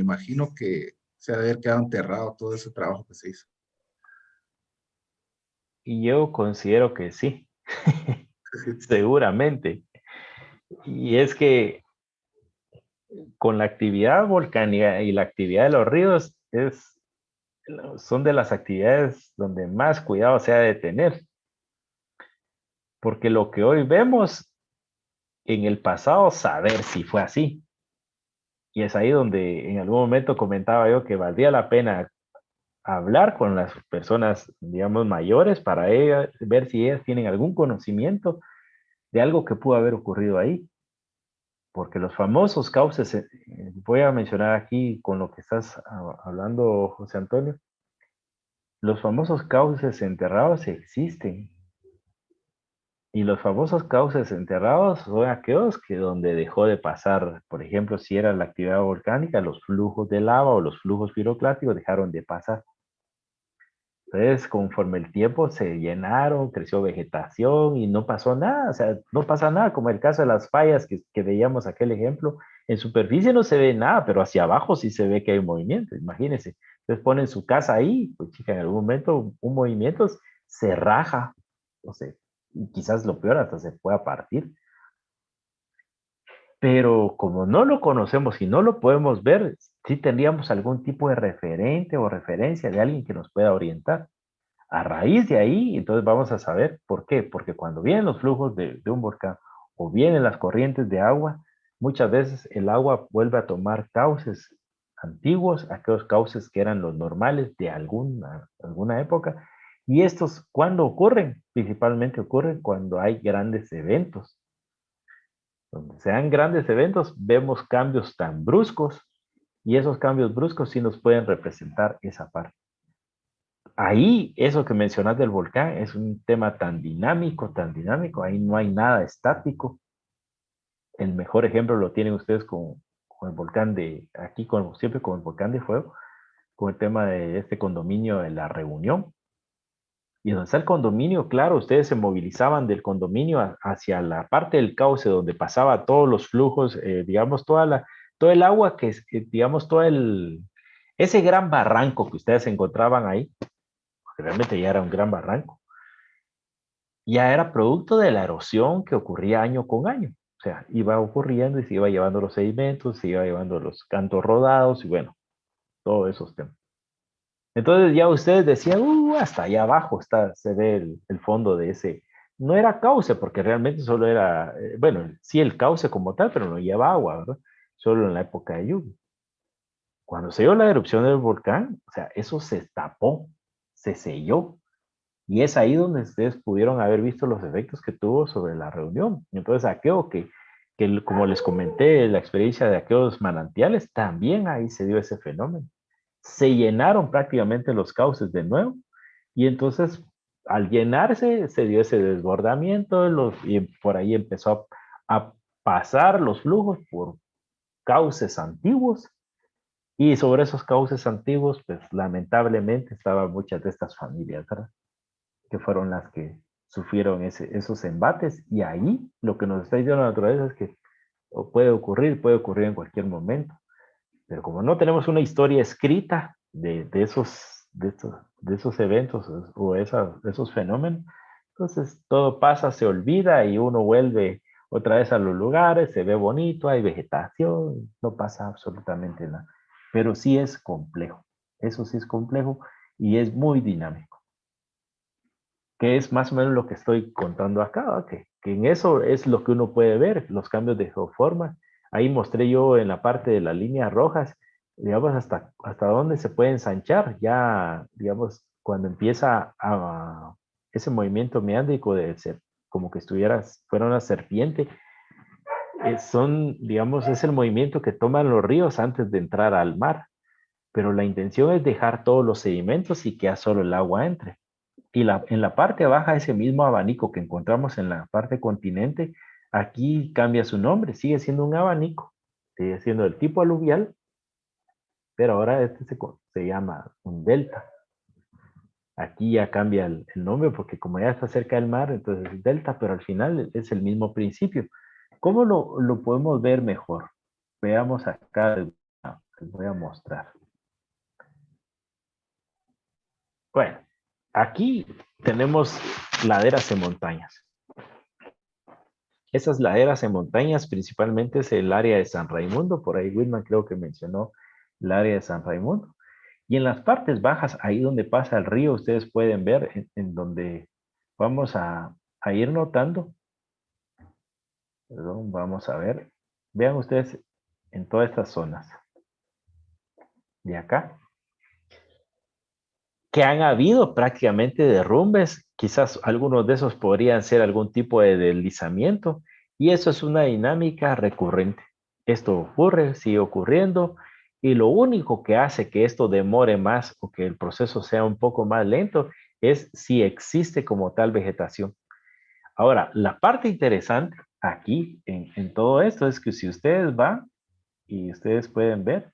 imagino que se ha de haber quedado enterrado todo ese trabajo que se hizo. Y yo considero que sí, seguramente. Y es que con la actividad volcánica y la actividad de los ríos son de las actividades donde más cuidado se ha de tener, porque lo que hoy vemos en el pasado, saber si fue así. Y es ahí donde en algún momento comentaba yo que valdría la pena hablar con las personas, digamos, mayores para ver si ellas tienen algún conocimiento de algo que pudo haber ocurrido ahí. Porque los famosos cauces, voy a mencionar aquí con lo que estás hablando, José Antonio, los famosos cauces enterrados existen. Y los famosos cauces enterrados son aquellos que donde dejó de pasar, por ejemplo, si era la actividad volcánica, los flujos de lava o los flujos piroclásticos dejaron de pasar. Entonces, conforme el tiempo se llenaron, creció vegetación y no pasó nada, o sea, no pasa nada, como el caso de las fallas que veíamos aquel ejemplo. En superficie no se ve nada, pero hacia abajo sí se ve que hay movimiento, imagínense. Entonces ponen su casa ahí, pues chica, en algún momento un movimiento se raja, no sé, y quizás lo peor hasta se pueda partir. Pero como no lo conocemos y no lo podemos ver, sí tendríamos algún tipo de referente o referencia de alguien que nos pueda orientar. A raíz de ahí, entonces vamos a saber por qué. Porque cuando vienen los flujos de un volcán o vienen las corrientes de agua, muchas veces el agua vuelve a tomar cauces antiguos, aquellos cauces que eran los normales de alguna época. Y estos, ¿cuándo ocurren? Principalmente ocurren cuando hay grandes eventos. Donde se dan grandes eventos, vemos cambios tan bruscos y esos cambios bruscos sí nos pueden representar esa parte. Ahí, eso que mencionas del volcán es un tema tan dinámico, ahí no hay nada estático. El mejor ejemplo lo tienen ustedes con el volcán aquí siempre con el volcán de fuego, con el tema de este condominio de La Reunión. Y donde está el condominio, claro, ustedes se movilizaban del condominio hacia la parte del cauce donde pasaba todos los flujos, digamos, todo el agua digamos, ese gran barranco que ustedes encontraban ahí, porque realmente ya era un gran barranco, ya era producto de la erosión que ocurría año con año. O sea, iba ocurriendo y se iba llevando los sedimentos, se iba llevando los cantos rodados y bueno, todos esos temas. Entonces ya ustedes decían, hasta allá abajo se ve el fondo de ese. No era cauce, porque realmente solo era, bueno, sí el cauce como tal, pero no lleva agua, ¿verdad? Solo en la época de lluvia. Cuando se dio la erupción del volcán, o sea, eso se tapó, se selló. Y es ahí donde ustedes pudieron haber visto los efectos que tuvo sobre la reunión. Entonces, aquello como les comenté, la experiencia de aquellos manantiales, también ahí se dio ese fenómeno. Se llenaron prácticamente los cauces de nuevo y entonces al llenarse se dio ese desbordamiento y por ahí empezó a pasar los flujos por cauces antiguos y sobre esos cauces antiguos, pues lamentablemente estaban muchas de estas familias, ¿verdad? Que fueron las que sufrieron esos embates y ahí lo que nos está diciendo la naturaleza es que puede ocurrir en cualquier momento. Pero como no tenemos una historia escrita de esos eventos o esos fenómenos, entonces todo pasa, se olvida y uno vuelve otra vez a los lugares, se ve bonito, hay vegetación, no pasa absolutamente nada. Pero sí es complejo, eso sí es complejo y es muy dinámico, que es más o menos lo que estoy contando acá, ¿no? Que en eso es lo que uno puede ver, los cambios de geoforma. Ahí mostré yo en la parte de las líneas rojas, digamos, hasta dónde se puede ensanchar, ya, digamos, cuando empieza ese movimiento meándrico de ser, como que fuera una serpiente, digamos, es el movimiento que toman los ríos antes de entrar al mar, pero la intención es dejar todos los sedimentos y que ya solo el agua entre. Y en la parte baja, ese mismo abanico que encontramos en la parte continente, aquí cambia su nombre, sigue siendo un abanico, sigue siendo del tipo aluvial, pero ahora se llama un delta. Aquí ya cambia el nombre porque como ya está cerca del mar, entonces es delta, pero al final es el mismo principio. ¿Cómo lo podemos ver mejor? Veamos acá. Les voy a mostrar. Bueno, aquí tenemos laderas en montañas. Esas laderas en montañas principalmente es el área de San Raimundo. Por ahí Whitman creo que mencionó el área de San Raimundo. Y en las partes bajas, ahí donde pasa el río, ustedes pueden ver en donde vamos a ir notando. Perdón, vamos a ver. Vean ustedes en todas estas zonas de acá, que han habido prácticamente derrumbes. Quizás algunos de esos podrían ser algún tipo de deslizamiento. Y eso es una dinámica recurrente. Esto ocurre, sigue ocurriendo. Y lo único que hace que esto demore más o que el proceso sea un poco más lento es si existe como tal vegetación. Ahora, la parte interesante aquí en todo esto es que si ustedes van y ustedes pueden ver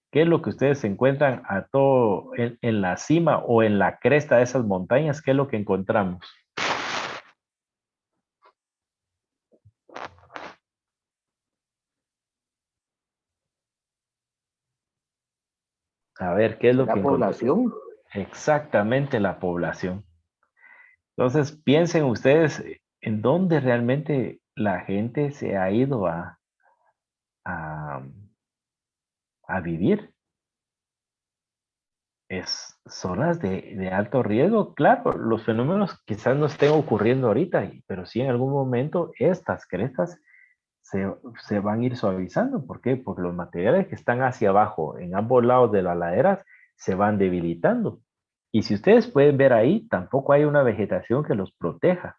qué es lo que ustedes se encuentran a todo en la cima o en la cresta de esas montañas, qué es lo que encontramos. A ver, ¿qué es lo La que encontramos? población. Exactamente la población. Entonces, piensen ustedes en dónde realmente la gente se ha ido a, a vivir. Es zonas de alto riesgo. Claro, los fenómenos quizás no estén ocurriendo ahorita, pero sí en algún momento estas crestas se, se van a ir suavizando. ¿Por qué? Porque los materiales que están hacia abajo, en ambos lados de las laderas, se van debilitando. Y si ustedes pueden ver ahí, tampoco hay una vegetación que los proteja.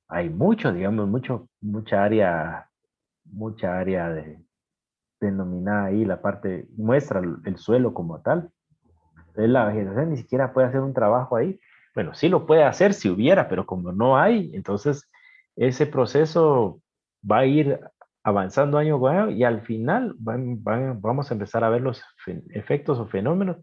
Hay mucho, digamos, mucha área denominada ahí, la parte, muestra el suelo como tal. Entonces la vegetación ni siquiera puede hacer un trabajo ahí. Bueno, sí lo puede hacer si hubiera, pero como no hay, entonces ese proceso va a ir avanzando año con año y al final vamos a empezar a ver los efectos o fenómenos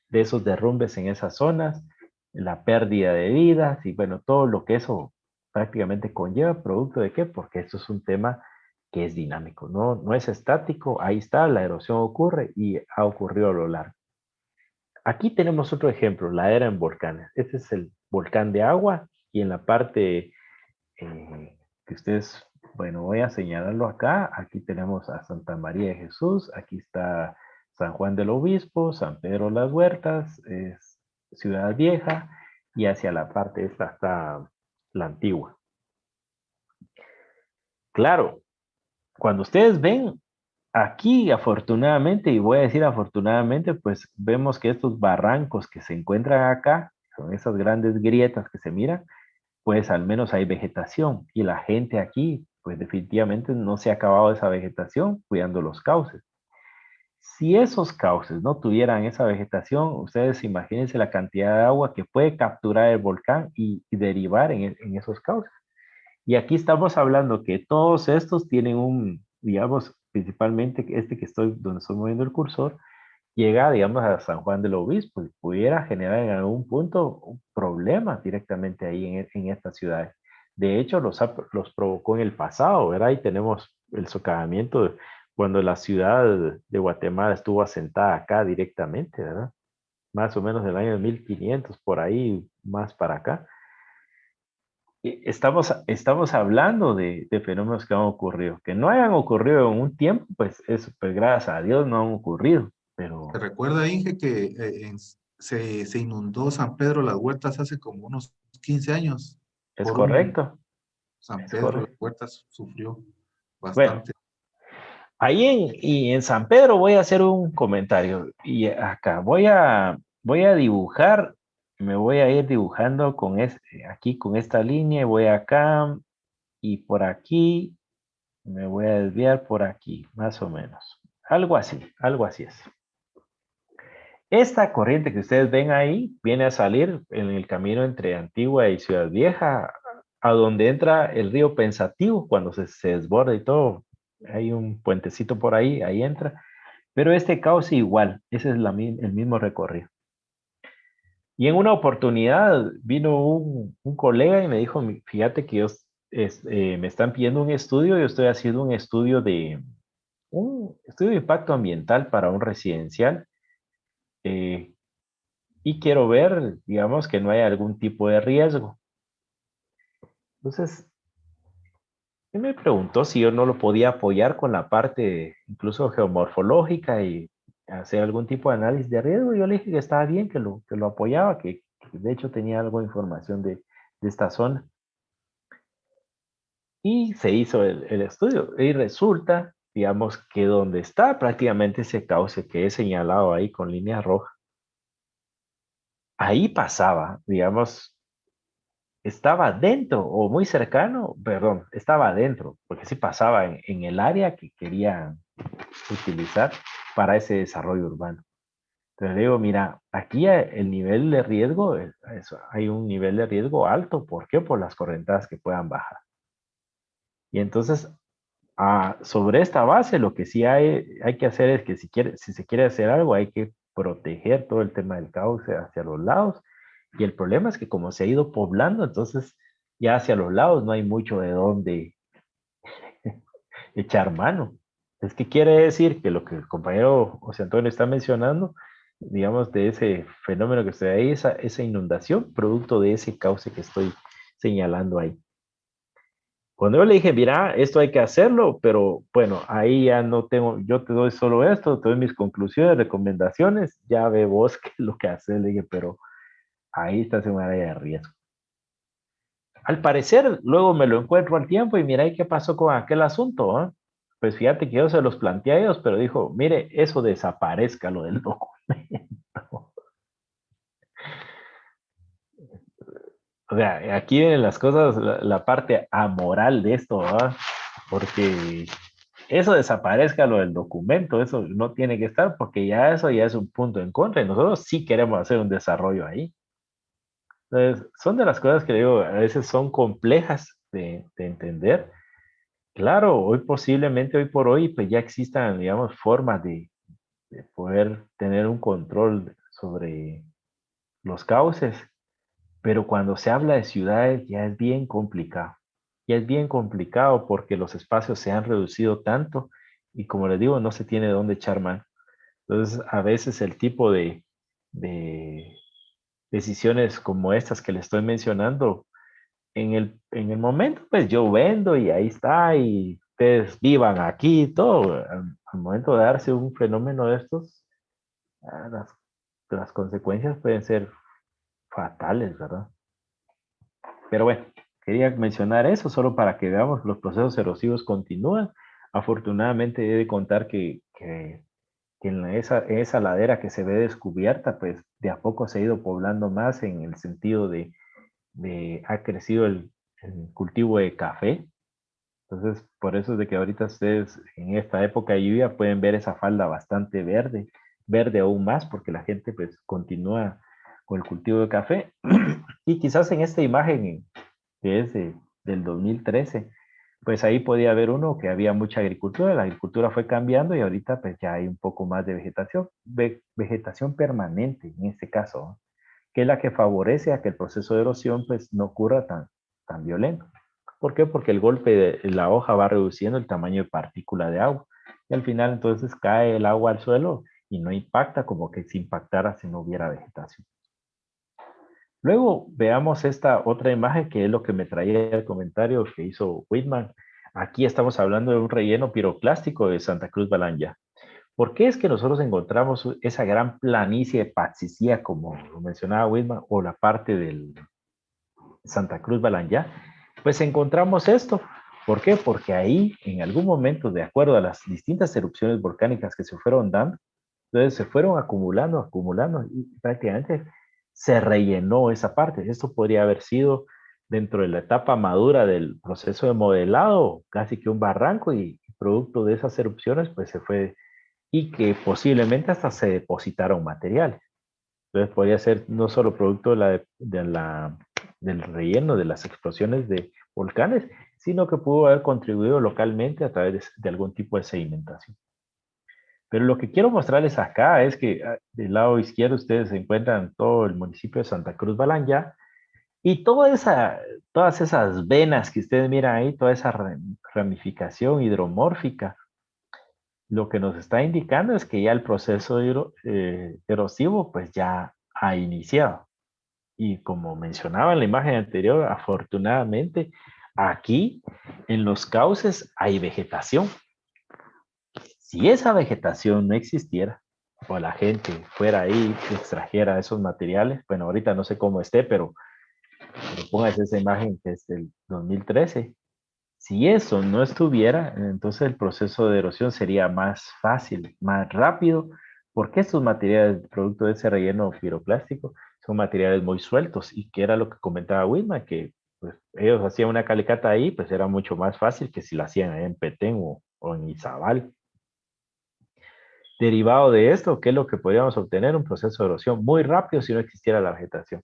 de esos derrumbes en esas zonas, la pérdida de vidas y bueno, todo lo que eso prácticamente conlleva, producto de qué, porque esto es un tema que es dinámico, no es estático, ahí está, la erosión ocurre y ha ocurrido a lo largo. Aquí tenemos otro ejemplo, la era en volcanes. Este es el volcán de agua y en la parte que ustedes, bueno, voy a señalarlo acá. Aquí tenemos a Santa María de Jesús, aquí está San Juan del Obispo, San Pedro Las Huertas, es Ciudad Vieja y hacia la parte esta está la antigua. Claro, cuando ustedes ven aquí, afortunadamente, y voy a decir afortunadamente, pues vemos que estos barrancos que se encuentran acá, son esas grandes grietas que se miran, pues al menos hay vegetación y la gente aquí, pues definitivamente no se ha acabado esa vegetación cuidando los cauces. Si esos cauces no tuvieran esa vegetación, ustedes imagínense la cantidad de agua que puede capturar el volcán y derivar en esos cauces. Y aquí estamos hablando que todos estos tienen un, digamos, principalmente este que estoy, donde estoy moviendo el cursor, llega, digamos, a San Juan del Obispo y pudiera generar en algún punto problemas directamente ahí en estas ciudades. De hecho, los provocó en el pasado, ¿verdad? Ahí tenemos el socavamiento cuando la ciudad de Guatemala estuvo asentada acá directamente, ¿verdad? Más o menos del año 1500, por ahí, más para acá. Estamos hablando de fenómenos que han ocurrido. Que no hayan ocurrido en un tiempo, pues eso, pues gracias a Dios no han ocurrido. ¿Te Pero recuerda, Inge, que se inundó San Pedro Las Huertas hace como unos 15 años? es Por un correcto, San es Pedro Las correcto. Huertas sufrió Bueno, bastante. ahí en San Pedro voy a hacer un comentario. Y acá voy a dibujar, me voy a ir dibujando con aquí con esta línea, y voy acá y por aquí, me voy a desviar por aquí, más o menos. Algo así es. Esta corriente que ustedes ven ahí viene a salir en el camino entre Antigua y Ciudad Vieja, a donde entra el río Pensativo, cuando se desborda y todo. Hay un puentecito por ahí, ahí entra. Pero este cauce igual, ese es el mismo recorrido. Y en una oportunidad vino un colega y me dijo, fíjate que me están pidiendo un estudio, yo estoy haciendo un estudio un estudio de impacto ambiental para un residencial eh, y quiero ver, digamos, que no haya algún tipo de riesgo. Entonces, él me preguntó si yo no lo podía apoyar con la parte incluso geomorfológica y hacer algún tipo de análisis de riesgo. Yo le dije que estaba bien, que lo apoyaba, que de hecho tenía algo de información de esta zona. Y se hizo el estudio. Y resulta, digamos, que donde está prácticamente ese cauce que he señalado ahí con línea roja, ahí pasaba, digamos, estaba dentro o muy cercano, perdón, estaba adentro, porque sí pasaba en el área que querían utilizar para ese desarrollo urbano. Entonces le digo, mira, aquí el nivel de riesgo, hay un nivel de riesgo alto. ¿Por qué? Por las correntadas que puedan bajar. Y entonces, sobre esta base, lo que sí hay que hacer es que si se quiere hacer algo, hay que proteger todo el tema del cauce hacia los lados. Y el problema es que como se ha ido poblando, entonces ya hacia los lados no hay mucho de dónde echar mano. Es que quiere decir que lo que el compañero José Antonio está mencionando, digamos, de ese fenómeno que está ahí, esa inundación, producto de ese cauce que estoy señalando ahí. Cuando yo le dije, mira, esto hay que hacerlo, pero bueno, ahí ya no tengo, yo te doy solo esto, te doy mis conclusiones, recomendaciones, ya ve vos qué es lo que hacer, le dije, pero ahí está en un área de riesgo. Al parecer, luego me lo encuentro al tiempo y mira, ¿y qué pasó con aquel asunto? ¿Ah? Pues fíjate que yo se los planteé a ellos, pero dijo, mire, eso desaparezca lo del documento. O sea, aquí vienen las cosas, la parte amoral de esto, ¿verdad? Porque eso desaparezca lo del documento, eso no tiene que estar porque ya eso ya es un punto en contra y nosotros sí queremos hacer un desarrollo ahí. Entonces, son de las cosas que digo, a veces son complejas de entender. Claro, hoy posiblemente, hoy por hoy, pues ya existan, digamos, formas de poder tener un control sobre los cauces, pero cuando se habla de ciudades ya es bien complicado. Ya es bien complicado porque los espacios se han reducido tanto y como les digo, no se tiene dónde echar mano. Entonces, a veces el tipo de decisiones como estas que le estoy mencionando, en el momento, pues yo vendo y ahí está, y ustedes vivan aquí y todo. Al momento de darse un fenómeno de estos, ah, las consecuencias pueden ser fatales, ¿verdad? Pero bueno, quería mencionar eso solo para que veamos que los procesos erosivos continúan. Afortunadamente he de contar que en esa ladera que se ve descubierta, pues de a poco se ha ido poblando más en el sentido ha crecido el cultivo de café. Entonces, por eso es de que ahorita ustedes en esta época de lluvia pueden ver esa falda bastante verde, verde aún más, porque la gente pues continúa con el cultivo de café. Y quizás en esta imagen que es del 2013, pues ahí podía ver uno que había mucha agricultura, la agricultura fue cambiando y ahorita pues ya hay un poco más de vegetación, vegetación permanente en este caso, ¿no? Que es la que favorece a que el proceso de erosión pues no ocurra tan violento. ¿Por qué? Porque el golpe de la hoja va reduciendo el tamaño de partícula de agua y al final entonces cae el agua al suelo y no impacta como que si impactara si no hubiera vegetación. Luego veamos esta otra imagen que es lo que me traía el comentario que hizo Whitman. Aquí estamos hablando de un relleno piroclástico de Santa Cruz Balanya. ¿Por qué es que nosotros encontramos esa gran planicie de Paxicía, como lo mencionaba Whitman, o la parte del Santa Cruz Balanya? Pues encontramos esto. ¿Por qué? Porque ahí, en algún momento, de acuerdo a las distintas erupciones volcánicas que se fueron dando, entonces se fueron acumulando, acumulando, y prácticamente se rellenó esa parte. Esto podría haber sido dentro de la etapa madura del proceso de modelado, casi que un barranco, y producto de esas erupciones, pues se fue, y que posiblemente hasta se depositaron materiales. Entonces podría ser no solo producto del relleno de las explosiones de volcanes, sino que pudo haber contribuido localmente a través de algún tipo de sedimentación. Pero lo que quiero mostrarles acá es que del lado izquierdo ustedes encuentran todo el municipio de Santa Cruz Balanya y todas esas venas que ustedes miran ahí, toda esa ramificación hidromórfica, lo que nos está indicando es que ya el proceso erosivo pues ya ha iniciado. Y como mencionaba en la imagen anterior, afortunadamente aquí en los cauces hay vegetación. Si esa vegetación no existiera, o la gente fuera ahí y extrajera esos materiales, bueno, ahorita no sé cómo esté, pero póngase esa imagen que es del 2013. Si eso no estuviera, entonces el proceso de erosión sería más fácil, más rápido, porque estos materiales, producto de ese relleno piroplástico, son materiales muy sueltos y que era lo que comentaba Wilma, que pues, ellos hacían una calicata ahí, pues era mucho más fácil que si la hacían ahí en Petén o en Izabal. Derivado de esto, ¿qué es lo que podríamos obtener? Un proceso de erosión muy rápido si no existiera la vegetación.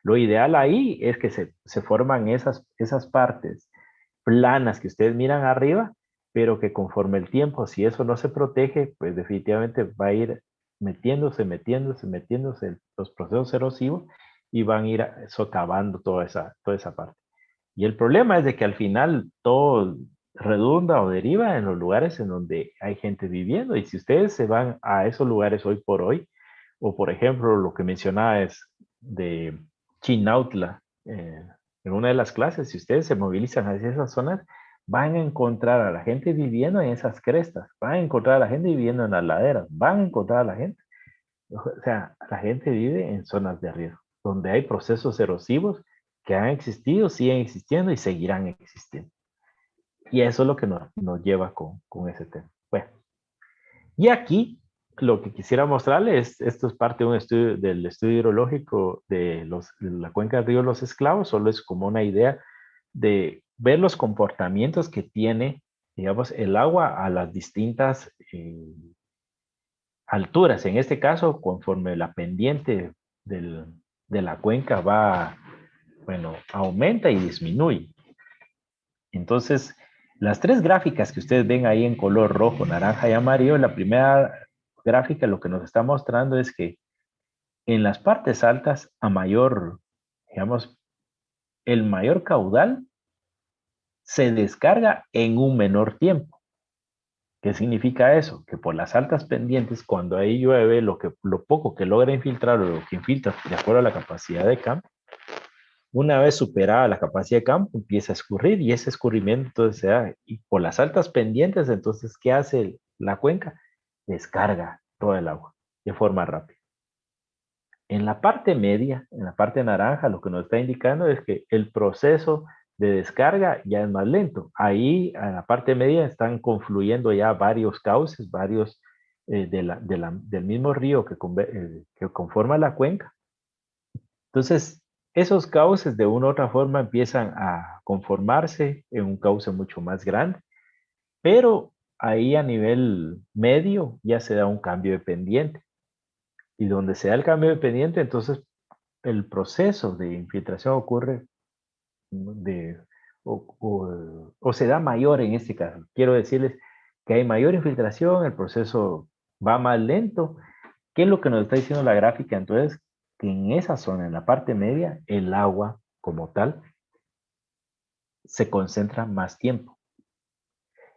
Lo ideal ahí es que se forman esas partes planas que ustedes miran arriba, pero que conforme el tiempo, si eso no se protege, pues definitivamente va a ir metiéndose los procesos erosivos y van a ir socavando toda esa parte. Y el problema es de que al final todo redunda o deriva en los lugares en donde hay gente viviendo. Y si ustedes se van a esos lugares hoy por hoy, o por ejemplo lo que mencionaba es de Chinautla, en una de las clases, si ustedes se movilizan hacia esas zonas, van a encontrar a la gente viviendo en esas crestas, van a encontrar a la gente viviendo en las laderas, van a encontrar a la gente, o sea, la gente vive en zonas de riesgo, donde hay procesos erosivos que han existido, siguen existiendo y seguirán existiendo. Y eso es lo que nos lleva con ese tema. Bueno, y aquí lo que quisiera mostrarles, esto es parte de un estudio, del estudio hidrológico de la cuenca del río Los Esclavos, solo es como una idea de ver los comportamientos que tiene, digamos, el agua a las distintas alturas. En este caso, conforme la pendiente de la cuenca va, bueno, aumenta y disminuye. Entonces, las tres gráficas que ustedes ven ahí en color rojo, naranja y amarillo, la primera gráfica lo que nos está mostrando es que en las partes altas, a mayor, digamos, el mayor caudal se descarga en un menor tiempo. ¿Qué significa eso? Que por las altas pendientes, cuando ahí llueve, lo poco que logra infiltrar o lo que infiltra de acuerdo a la capacidad de campo, una vez superada la capacidad de campo, empieza a escurrir y ese escurrimiento entonces se da. Y por las altas pendientes, entonces, ¿qué hace la cuenca? Descarga todo el agua de forma rápida. En la parte media, en la parte naranja, lo que nos está indicando es que el proceso de descarga ya es más lento. Ahí, en la parte media, están confluyendo ya varios cauces, varios del mismo río que conforma la cuenca. Entonces, esos cauces de una u otra forma empiezan a conformarse en un cauce mucho más grande, pero ahí a nivel medio ya se da un cambio de pendiente. Y donde se da el cambio de pendiente, entonces el proceso de infiltración ocurre de, o se da mayor en este caso. Quiero decirles que hay mayor infiltración, el proceso va más lento. ¿Qué es lo que nos está diciendo la gráfica? Entonces, que en esa zona, en la parte media, el agua como tal se concentra más tiempo.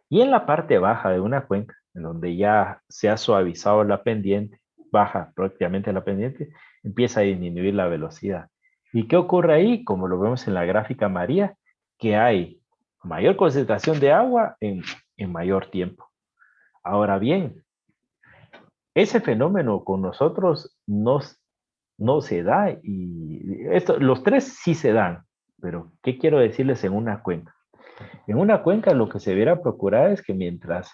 Y en la parte baja de una cuenca, en donde ya se ha suavizado la pendiente, baja prácticamente la pendiente, empieza a disminuir la velocidad. ¿Y qué ocurre ahí? Como lo vemos en la gráfica María, que hay mayor concentración de agua en mayor tiempo. Ahora bien, ese fenómeno con nosotros no se da y los tres sí se dan, pero ¿qué quiero decirles en una cuenca? En una cuenca lo que se deberá procurar es que mientras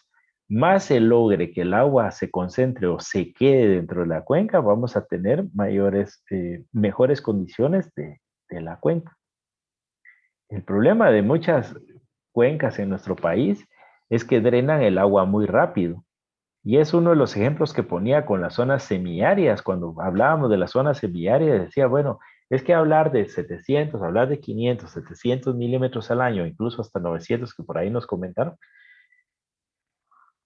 más se logre que el agua se concentre o se quede dentro de la cuenca, vamos a tener mejores condiciones de la cuenca. El problema de muchas cuencas en nuestro país es que drenan el agua muy rápido. Y es uno de los ejemplos que ponía con las zonas semiáridas. Cuando hablábamos de las zonas semiáridas, decía, bueno, es que hablar de 700, hablar de 500, 700 milímetros al año, incluso hasta 900 que por ahí nos comentaron,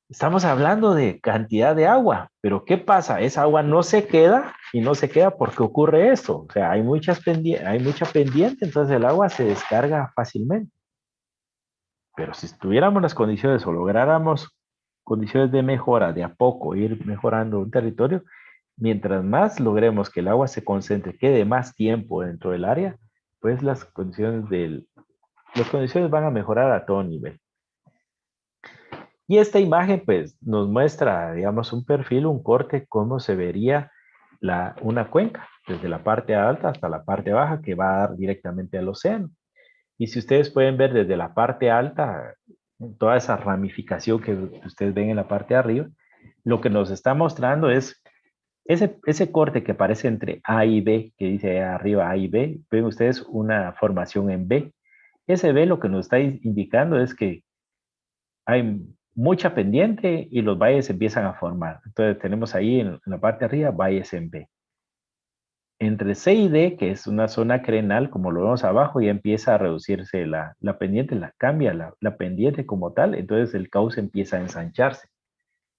estamos hablando de cantidad de agua, pero ¿qué pasa? Esa agua no se queda y no se queda porque ocurre esto. O sea, hay mucha pendiente, entonces el agua se descarga fácilmente. Pero si tuviéramos las condiciones o lográramos condiciones de mejora, de a poco ir mejorando un territorio, mientras más logremos que el agua se concentre, quede más tiempo dentro del área, pues las condiciones van a mejorar a todo nivel. Y esta imagen pues nos muestra, digamos, un perfil, un corte, cómo se vería una cuenca, desde la parte alta hasta la parte baja, que va a dar directamente al océano. Y si ustedes pueden ver desde la parte alta, toda esa ramificación que ustedes ven en la parte de arriba, lo que nos está mostrando es ese corte que aparece entre A y B, que dice ahí arriba A y B, ven ustedes una formación en B. Ese B lo que nos está indicando es que hay mucha pendiente y los valles empiezan a formar. Entonces tenemos ahí en la parte de arriba valles en B. Entre C y D, que es una zona crenal, como lo vemos abajo, ya empieza a reducirse la pendiente, cambia la pendiente como tal, entonces el cauce empieza a ensancharse.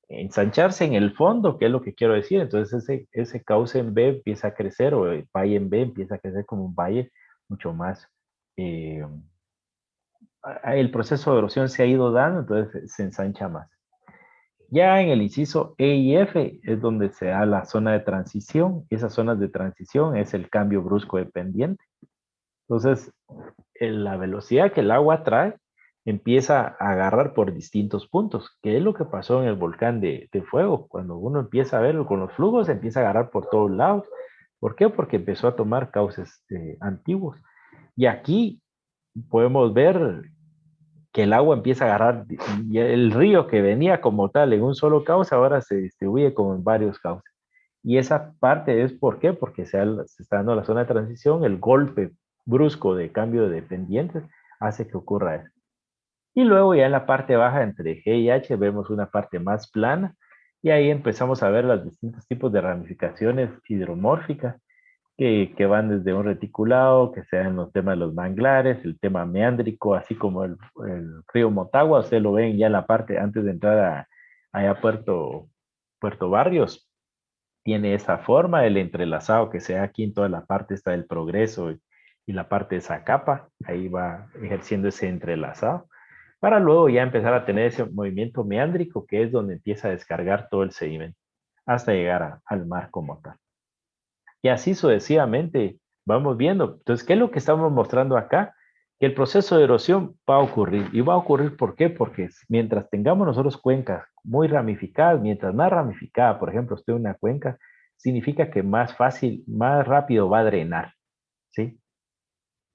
Ensancharse en el fondo, ¿qué es lo que quiero decir? Entonces ese cauce en B empieza a crecer, o el valle en B empieza a crecer como un valle mucho más eh, el proceso de erosión se ha ido dando, entonces se ensancha más. Ya en el inciso E y F es donde se da la zona de transición. Esas zonas de transición es el cambio brusco de pendiente. Entonces, la velocidad que el agua trae empieza a agarrar por distintos puntos, que es lo que pasó en el volcán de Fuego. Cuando uno empieza a verlo con los flujos, empieza a agarrar por todos lados. ¿Por qué? Porque empezó a tomar cauces antiguos. Y aquí podemos ver que el agua empieza a agarrar, y el río que venía como tal en un solo cauce, ahora se distribuye como en varios cauces. Y esa parte es ¿por qué? Porque se está dando la zona de transición, el golpe brusco de cambio de pendientes hace que ocurra eso. Y luego ya en la parte baja entre G y H vemos una parte más plana y ahí empezamos a ver los distintos tipos de ramificaciones hidromórficas que van desde un reticulado, que sean los temas de los manglares, el tema meándrico, así como el río Motagua, ustedes lo ven ya en la parte antes de entrar allá a Puerto Barrios, tiene esa forma, el entrelazado que se da aquí en toda la parte está del Progreso y la parte de Zacapa, ahí va ejerciendo ese entrelazado, para luego ya empezar a tener ese movimiento meándrico que es donde empieza a descargar todo el sedimento hasta llegar al mar como tal. Y así sucesivamente vamos viendo. Entonces, ¿qué es lo que estamos mostrando acá? Que el proceso de erosión va a ocurrir. ¿Y va a ocurrir por qué? Porque mientras tengamos nosotros cuencas muy ramificadas, mientras más ramificada, por ejemplo, usted una cuenca, significa que más fácil, más rápido va a drenar, ¿sí?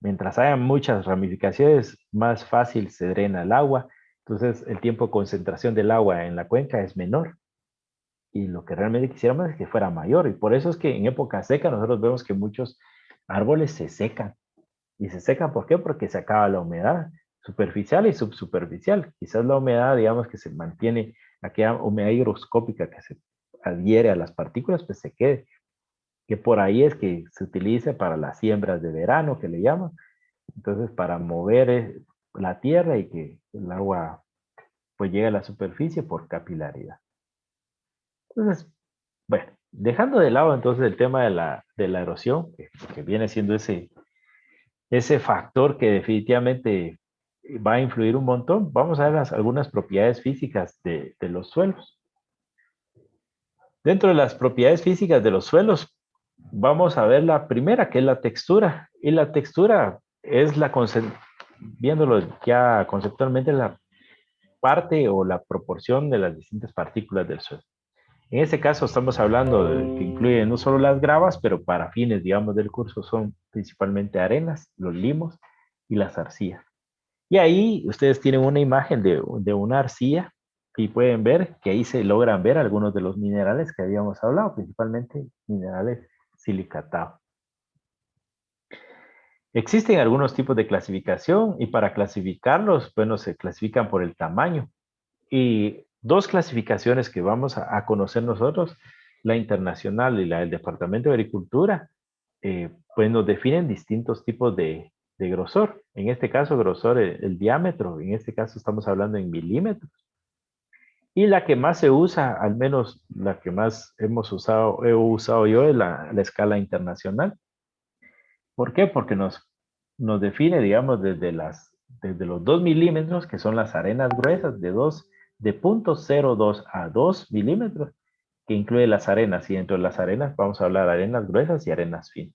Mientras haya muchas ramificaciones, más fácil se drena el agua. Entonces, el tiempo de concentración del agua en la cuenca es menor y lo que realmente quisiéramos es que fuera mayor. Y por eso es que en época seca nosotros vemos que muchos árboles se secan. ¿Y se secan por qué? Porque se acaba la humedad superficial y subsuperficial. Quizás la humedad, digamos, que se mantiene, aquella humedad higroscópica que se adhiere a las partículas, pues se quede. Que por ahí es que se utiliza para las siembras de verano, que le llaman. Entonces, para mover la tierra y que el agua pues llegue a la superficie por capilaridad. Entonces, bueno, dejando de lado entonces el tema de la erosión, que viene siendo ese factor que definitivamente va a influir un montón, vamos a ver algunas propiedades físicas de los suelos. Dentro de las propiedades físicas de los suelos, vamos a ver la primera, que es la textura. Y la textura es viéndolo ya conceptualmente, la parte o la proporción de las distintas partículas del suelo. En este caso estamos hablando de que incluye no solo las gravas, pero para fines, digamos, del curso son principalmente arenas, los limos y las arcillas. Y ahí ustedes tienen una imagen de una arcilla y pueden ver que ahí se logran ver algunos de los minerales que habíamos hablado, principalmente minerales silicatados. Existen algunos tipos de clasificación y para clasificarlos, bueno, se clasifican por el tamaño. Y dos clasificaciones que vamos a conocer nosotros, la internacional y la del Departamento de Agricultura, pues nos definen distintos tipos de grosor. En este caso, grosor, el diámetro, en este caso estamos hablando en milímetros. Y la que más se usa, al menos la que más hemos usado, he usado yo, es la escala internacional. ¿Por qué? Porque nos define, digamos, desde los 2 milímetros, que son las arenas gruesas, de de 0.02 a 2 milímetros, que incluye las arenas, y dentro de las arenas vamos a hablar de arenas gruesas y arenas finas.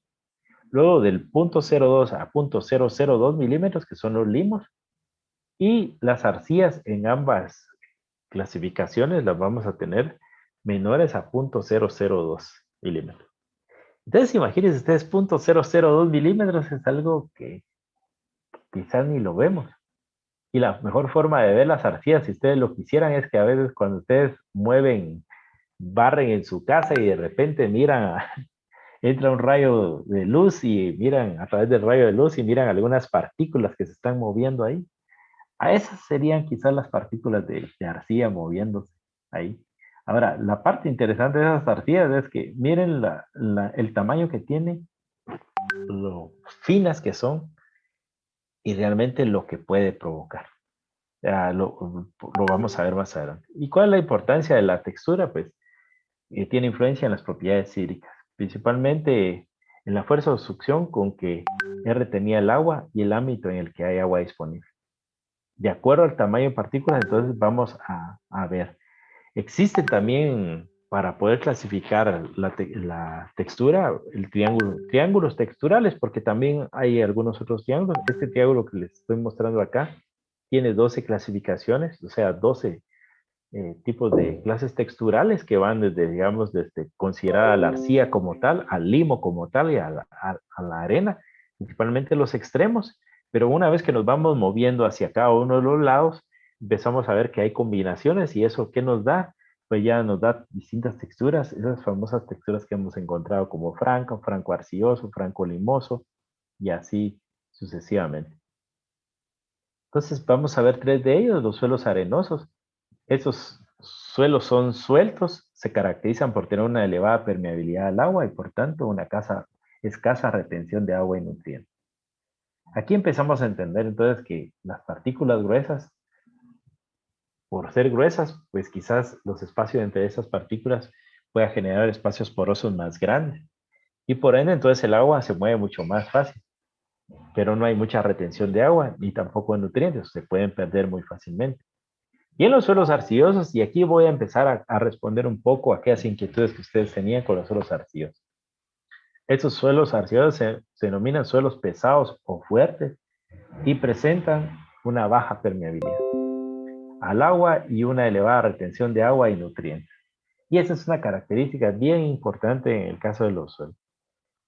Luego del 0.02 a 0.002 milímetros, que son los limos, y las arcillas en ambas clasificaciones las vamos a tener menores a 0.002 milímetros. Entonces, imagínense ustedes, 0.002 milímetros es algo que quizás ni lo vemos. Y la mejor forma de ver las arcillas, si ustedes lo quisieran, es que a veces cuando ustedes mueven, barren en su casa y de repente miran, entra un rayo de luz y miran a través del rayo de luz y miran algunas partículas que se están moviendo ahí. A esas serían quizás las partículas de arcilla moviéndose ahí. Ahora, la parte interesante de esas arcillas es que miren el tamaño que tiene, lo finas que son y realmente lo que puede provocar. Ya lo vamos a ver más adelante. ¿Y cuál es la importancia de la textura? Pues tiene influencia en las propiedades hídricas, principalmente en la fuerza de succión con que es retenida el agua y el ámbito en el que hay agua disponible. De acuerdo al tamaño de partículas, entonces vamos a ver. Existe también, para poder clasificar la textura, el triángulos texturales, porque también hay algunos otros triángulos. Este triángulo que les estoy mostrando acá tiene 12 clasificaciones, o sea, 12 tipos de clases texturales que van desde, digamos, desde considerada la arcilla como tal, al limo como tal y a la arena, principalmente los extremos, pero una vez que nos vamos moviendo hacia cada uno de los lados, empezamos a ver que hay combinaciones y eso, ¿qué nos da? Pues ya nos da distintas texturas, esas famosas texturas que hemos encontrado como franco, franco arcilloso, franco limoso y así sucesivamente. Entonces vamos a ver tres de ellos, los suelos arenosos. Esos suelos son sueltos, se caracterizan por tener una elevada permeabilidad al agua y por tanto una escasa retención de agua y nutrientes. Aquí empezamos a entender entonces que las partículas gruesas, por ser gruesas, pues quizás los espacios entre esas partículas puedan generar espacios porosos más grandes y por ende entonces el agua se mueve mucho más fácil, pero no hay mucha retención de agua ni tampoco de nutrientes, se pueden perder muy fácilmente. Y en los suelos arcillosos, y aquí voy a empezar a responder un poco a aquellas inquietudes que ustedes tenían con los suelos arcillosos. Estos suelos arcillosos se denominan suelos pesados o fuertes y presentan una baja permeabilidad al agua y una elevada retención de agua y nutrientes. Y esa es una característica bien importante en el caso de los suelos.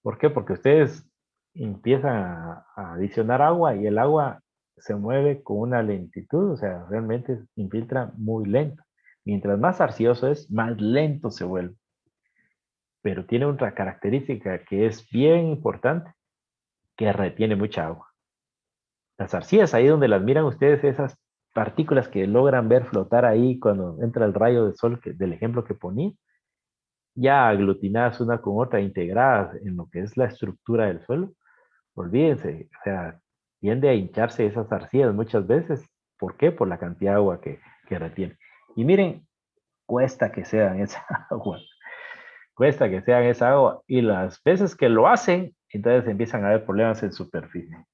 ¿Por qué? Porque ustedes empiezan a adicionar agua y el agua se mueve con una lentitud, o sea, realmente infiltra muy lento. Mientras más arcilloso es, más lento se vuelve. Pero tiene otra característica que es bien importante, que retiene mucha agua. Las arcillas, ahí donde las miran ustedes, esas partículas que logran ver flotar ahí cuando entra el rayo de sol del ejemplo que poní, ya aglutinadas una con otra, integradas en lo que es la estructura del suelo, olvídense, o sea, tiende a hincharse esas arcillas muchas veces. ¿Por qué? Por la cantidad de agua que retiene. Y miren, cuesta que sean esa agua, cuesta que sean esa agua. Y las veces que lo hacen, entonces empiezan a haber problemas en superficie.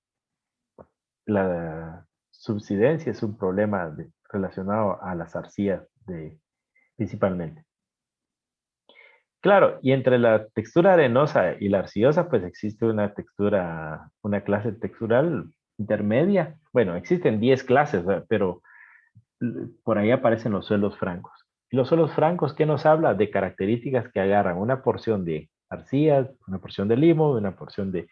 La subsidencia es un problema relacionado a las arcillas principalmente. Claro, y entre la textura arenosa y la arcillosa, pues existe una clase textural intermedia. Bueno, existen 10 clases, ¿verdad? Pero por ahí aparecen los suelos francos. Y los suelos francos, ¿qué nos habla? De características que agarran una porción de arcilla, una porción de limo, una porción de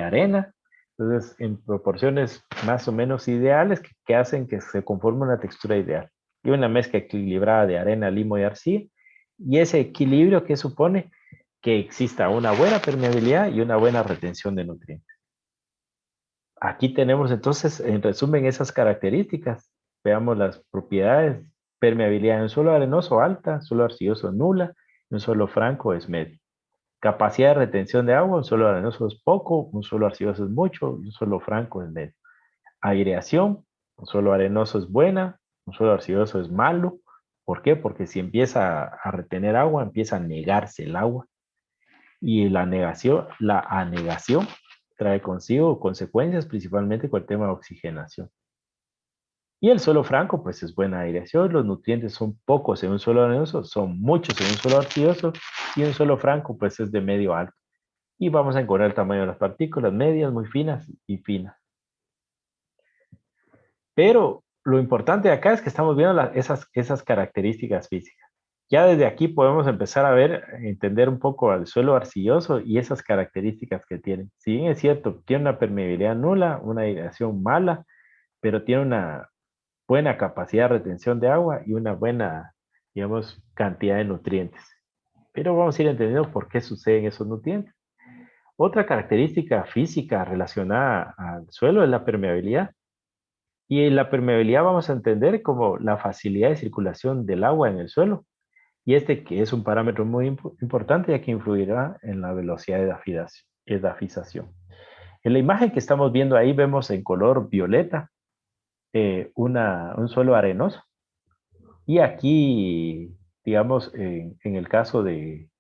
arena. Entonces, en proporciones más o menos ideales que hacen que se conforme una textura ideal. Y una mezcla equilibrada de arena, limo y arcilla. Y ese equilibrio que supone que exista una buena permeabilidad y una buena retención de nutrientes. Aquí tenemos entonces, en resumen, esas características. Veamos las propiedades. Permeabilidad en un suelo arenoso alta, suelo arcilloso nula, un suelo franco es medio. Capacidad de retención de agua, un suelo arenoso es poco, un suelo arcilloso es mucho, un suelo franco es medio. Aireación, un suelo arenoso es buena, un suelo arcilloso es malo. ¿Por qué? Porque si empieza a retener agua, empieza a negarse el agua. Y la anegación trae consigo consecuencias, principalmente con el tema de oxigenación. Y el suelo franco, pues es buena aireación, los nutrientes son pocos en un suelo arenoso, son muchos en un suelo arcilloso, y un suelo franco, pues es de medio a alto. Y vamos a encontrar el tamaño de las partículas, medias, muy finas y finas. Pero lo importante acá es que estamos viendo esas características físicas. Ya desde aquí podemos empezar a ver, entender un poco al suelo arcilloso y esas características que tiene. Si bien es cierto, tiene una permeabilidad nula, una aireación mala, pero tiene una buena capacidad de retención de agua y una buena, digamos, cantidad de nutrientes. Pero vamos a ir entendiendo por qué suceden esos nutrientes. Otra característica física relacionada al suelo es la permeabilidad. Y en la permeabilidad vamos a entender como la facilidad de circulación del agua en el suelo. Y este que es un parámetro muy importante ya que influirá en la velocidad de edafización. En la imagen que estamos viendo ahí vemos en color violeta un suelo arenoso. Y aquí, digamos, en el caso de,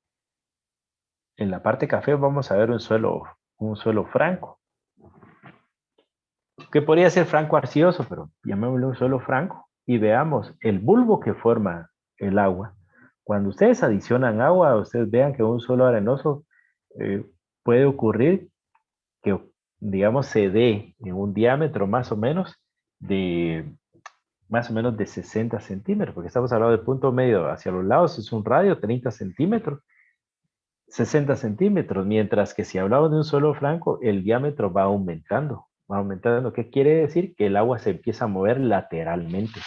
en la parte café vamos a ver un suelo franco, que podría ser franco arcilloso, pero llamémoslo un suelo franco. Y veamos el bulbo que forma el agua. Cuando ustedes adicionan agua, ustedes vean que un suelo arenoso eh, puede ocurrir que, digamos, se dé en un diámetro de más o menos de 60 centímetros, porque estamos hablando del punto medio hacia los lados, es un radio 30 centímetros, 60 centímetros, mientras que si hablamos de un suelo franco, el diámetro va aumentando. Va aumentando, ¿qué quiere decir? Que el agua se empieza a mover lateralmente.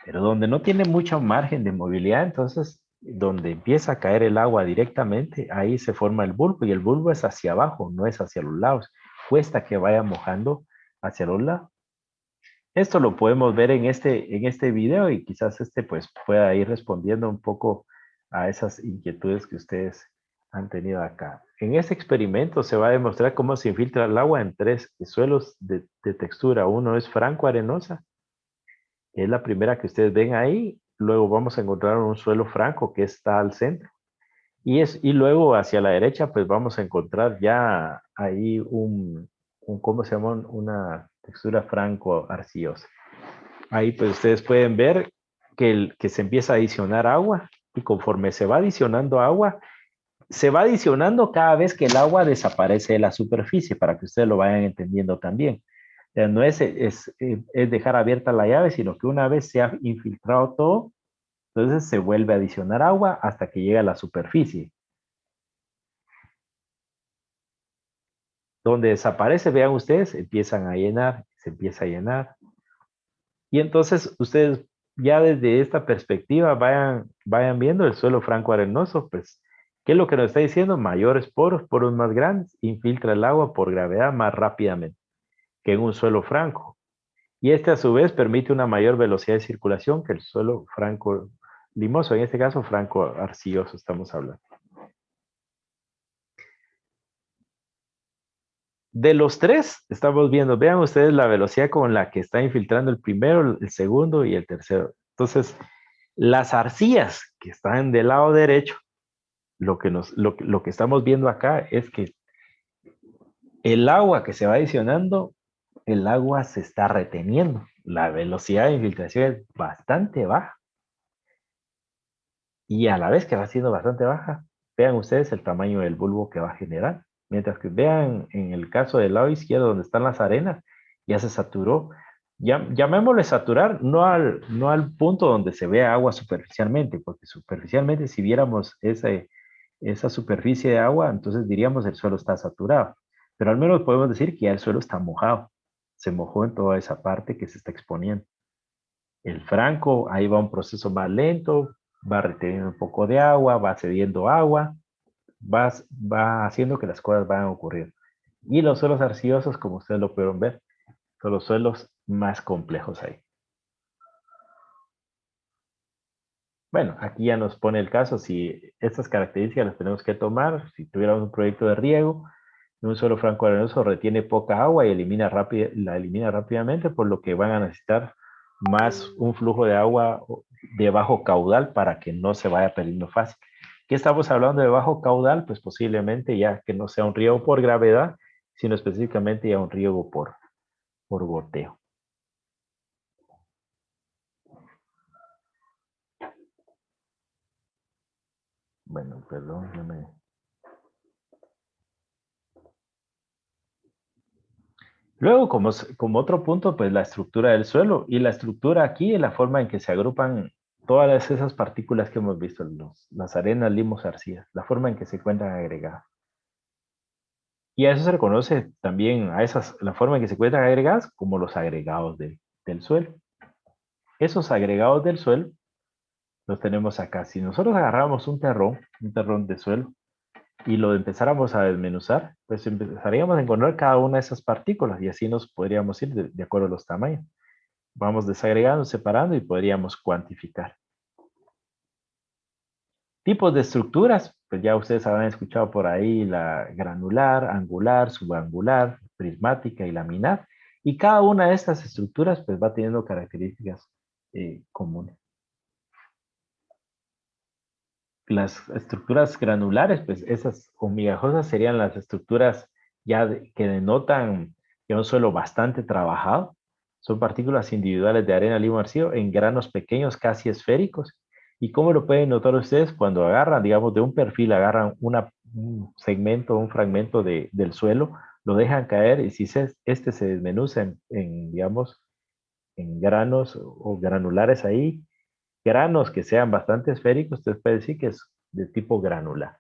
Pero donde no tiene mucho margen de movilidad, entonces, donde empieza a caer el agua directamente, ahí se forma el bulbo, y el bulbo es hacia abajo, no es hacia los lados. Cuesta que vaya mojando hacia los lados. Esto lo podemos ver en este video y quizás este pues pueda ir respondiendo un poco a esas inquietudes que ustedes han tenido acá. En este experimento se va a demostrar cómo se infiltra el agua en tres suelos de textura. Uno es franco arenosa, que es la primera que ustedes ven ahí. Luego vamos a encontrar un suelo franco que está al centro. Y luego hacia la derecha pues vamos a encontrar ya ahí ¿cómo se llama? Una textura franco arcillosa. Ahí pues ustedes pueden ver que se empieza a adicionar agua y conforme se va adicionando agua, se va adicionando cada vez que el agua desaparece de la superficie para que ustedes lo vayan entendiendo también. No es dejar abierta la llave, sino que una vez se ha infiltrado todo, entonces se vuelve a adicionar agua hasta que llega a la superficie. Donde desaparece, vean ustedes, empiezan a llenar, se empieza a llenar. Y entonces ustedes ya desde esta perspectiva vayan viendo el suelo franco arenoso, pues, ¿qué es lo que nos está diciendo? Mayores poros más grandes, infiltra el agua por gravedad más rápidamente que en un suelo franco. Y este a su vez permite una mayor velocidad de circulación que el suelo franco limoso, en este caso franco arcilloso estamos hablando. De los tres, estamos viendo, vean ustedes la velocidad con la que está infiltrando el primero, el segundo y el tercero. Entonces, las arcillas que están del lado derecho, lo que estamos viendo acá es que el agua que se va adicionando, el agua se está reteniendo. La velocidad de infiltración es bastante baja. Y a la vez que va siendo bastante baja, vean ustedes el tamaño del bulbo que va a generar. Mientras que vean en el caso del lado izquierdo donde están las arenas, ya se saturó. Llamémosle saturar, no al punto donde se vea agua superficialmente, porque superficialmente si viéramos esa superficie de agua, entonces diríamos el suelo está saturado. Pero al menos podemos decir que ya el suelo está mojado. Se mojó en toda esa parte que se está exponiendo. El franco, ahí va un proceso más lento, va reteniendo un poco de agua, va cediendo agua, va haciendo que las cosas vayan a ocurrir. Y los suelos arcillosos, como ustedes lo pueden ver, son los suelos más complejos ahí. Bueno, aquí ya nos pone el caso, si estas características las tenemos que tomar, si tuviéramos un proyecto de riego, un suelo franco arenoso retiene poca agua y la elimina rápidamente, por lo que van a necesitar más un flujo de agua de bajo caudal para que no se vaya perdiendo fácil. ¿Qué estamos hablando de bajo caudal? Pues posiblemente ya que no sea un riego por gravedad, sino específicamente ya un riego por goteo. Bueno, perdón, no me... Luego, como otro punto, pues la estructura del suelo. Y la estructura aquí es la forma en que se agrupan todas esas partículas que hemos visto, las arenas, limos, arcillas, la forma en que se encuentran agregadas. Y a eso se reconoce también, la forma en que se encuentran agregadas, como los agregados del suelo. Esos agregados del suelo los tenemos acá. Si nosotros agarramos un terrón de suelo, y lo empezáramos a desmenuzar, pues empezaríamos a encontrar cada una de esas partículas y así nos podríamos ir de acuerdo a los tamaños. Vamos desagregando, separando y podríamos cuantificar. Tipos de estructuras, pues ya ustedes habrán escuchado por ahí la granular, angular, subangular, prismática y laminar. Y cada una de estas estructuras pues va teniendo características comunes. Las estructuras granulares, pues esas o migajosas serían las estructuras que denotan que un suelo bastante trabajado. Son partículas individuales de arena, limo, arcillo en granos pequeños, casi esféricos. ¿Y cómo lo pueden notar ustedes cuando agarran, digamos, de un perfil, agarran un segmento, un fragmento del suelo, lo dejan caer y si este se desmenuza digamos, en granos o granulares ahí, granos que sean bastante esféricos, usted puede decir que es de tipo granular.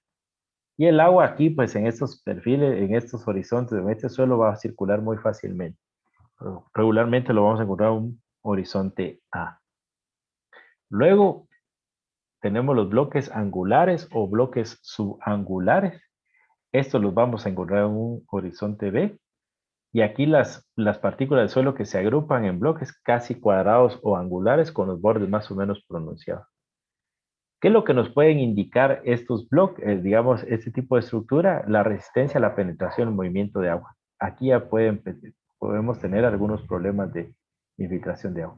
Y el agua aquí, pues en estos perfiles, en estos horizontes, en este suelo va a circular muy fácilmente. Regularmente lo vamos a encontrar en un horizonte A. Luego tenemos los bloques angulares o bloques subangulares. Estos los vamos a encontrar en un horizonte B. Y aquí las partículas del suelo que se agrupan en bloques casi cuadrados o angulares con los bordes más o menos pronunciados. ¿Qué es lo que nos pueden indicar estos bloques, digamos, este tipo de estructura? La resistencia a la penetración y movimiento de agua. Aquí ya podemos tener algunos problemas de infiltración de agua.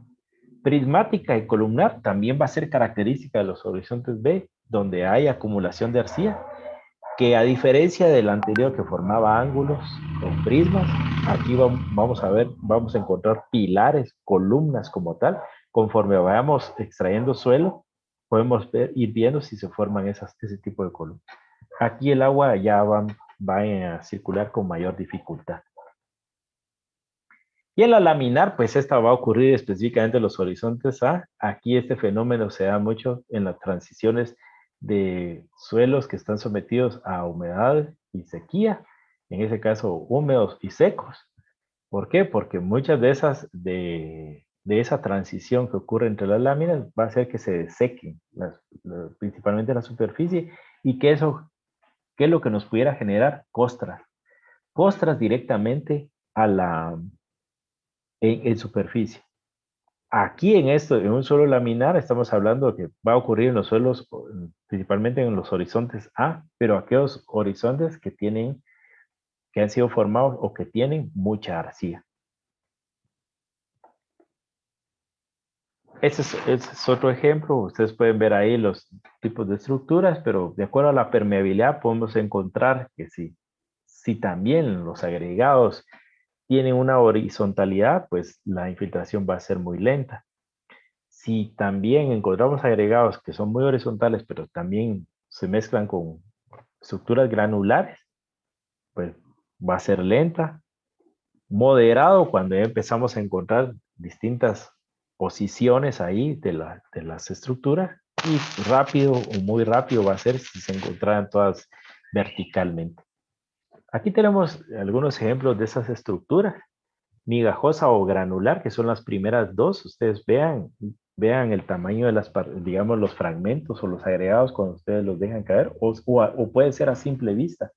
Prismática y columnar también va a ser característica de los horizontes B, donde hay acumulación de arcilla, que a diferencia del anterior que formaba ángulos o prismas, aquí vamos a encontrar pilares, columnas como tal. Conforme vayamos extrayendo suelo, podemos ir viendo si se forman ese tipo de columnas. Aquí el agua ya va a circular con mayor dificultad. Y en la laminar, pues esta va a ocurrir específicamente en los horizontes A. Aquí este fenómeno se da mucho en las transiciones de suelos que están sometidos a humedad y sequía, en ese caso húmedos y secos. ¿Por qué? Porque muchas de esa transición que ocurre entre las láminas va a hacer que se desequen, principalmente la superficie, y que ¿qué es lo que nos pudiera generar? Costras. Costras directamente en superficie. Aquí en un suelo laminar, estamos hablando que va a ocurrir en los suelos, principalmente en los horizontes A, pero aquellos horizontes que han sido formados o que tienen mucha arcilla. Ese es otro ejemplo. Ustedes pueden ver ahí los tipos de estructuras, pero de acuerdo a la permeabilidad podemos encontrar que si también los agregados tienen una horizontalidad, pues la infiltración va a ser muy lenta. Si también encontramos agregados que son muy horizontales, pero también se mezclan con estructuras granulares, pues va a ser lenta. Moderado cuando ya empezamos a encontrar distintas posiciones ahí de las estructuras. Y rápido o muy rápido va a ser si se encontraran todas verticalmente. Aquí tenemos algunos ejemplos de esas estructuras. Migajosa o granular, que son las primeras dos. Ustedes vean el tamaño de digamos, los fragmentos o los agregados cuando ustedes los dejan caer, o puede ser a simple vista.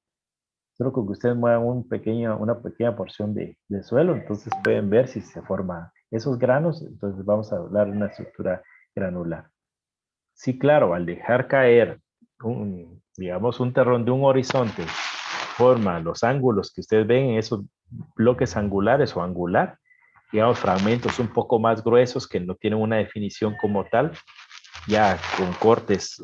Solo con que ustedes muevan una pequeña porción de suelo, entonces pueden ver si se forman esos granos, entonces vamos a hablar de una estructura granular. Sí, claro, al dejar caer, digamos, un terrón de un horizonte, forma los ángulos que ustedes ven en esos bloques angulares o angular, digamos, fragmentos un poco más gruesos que no tienen una definición como tal, ya con cortes,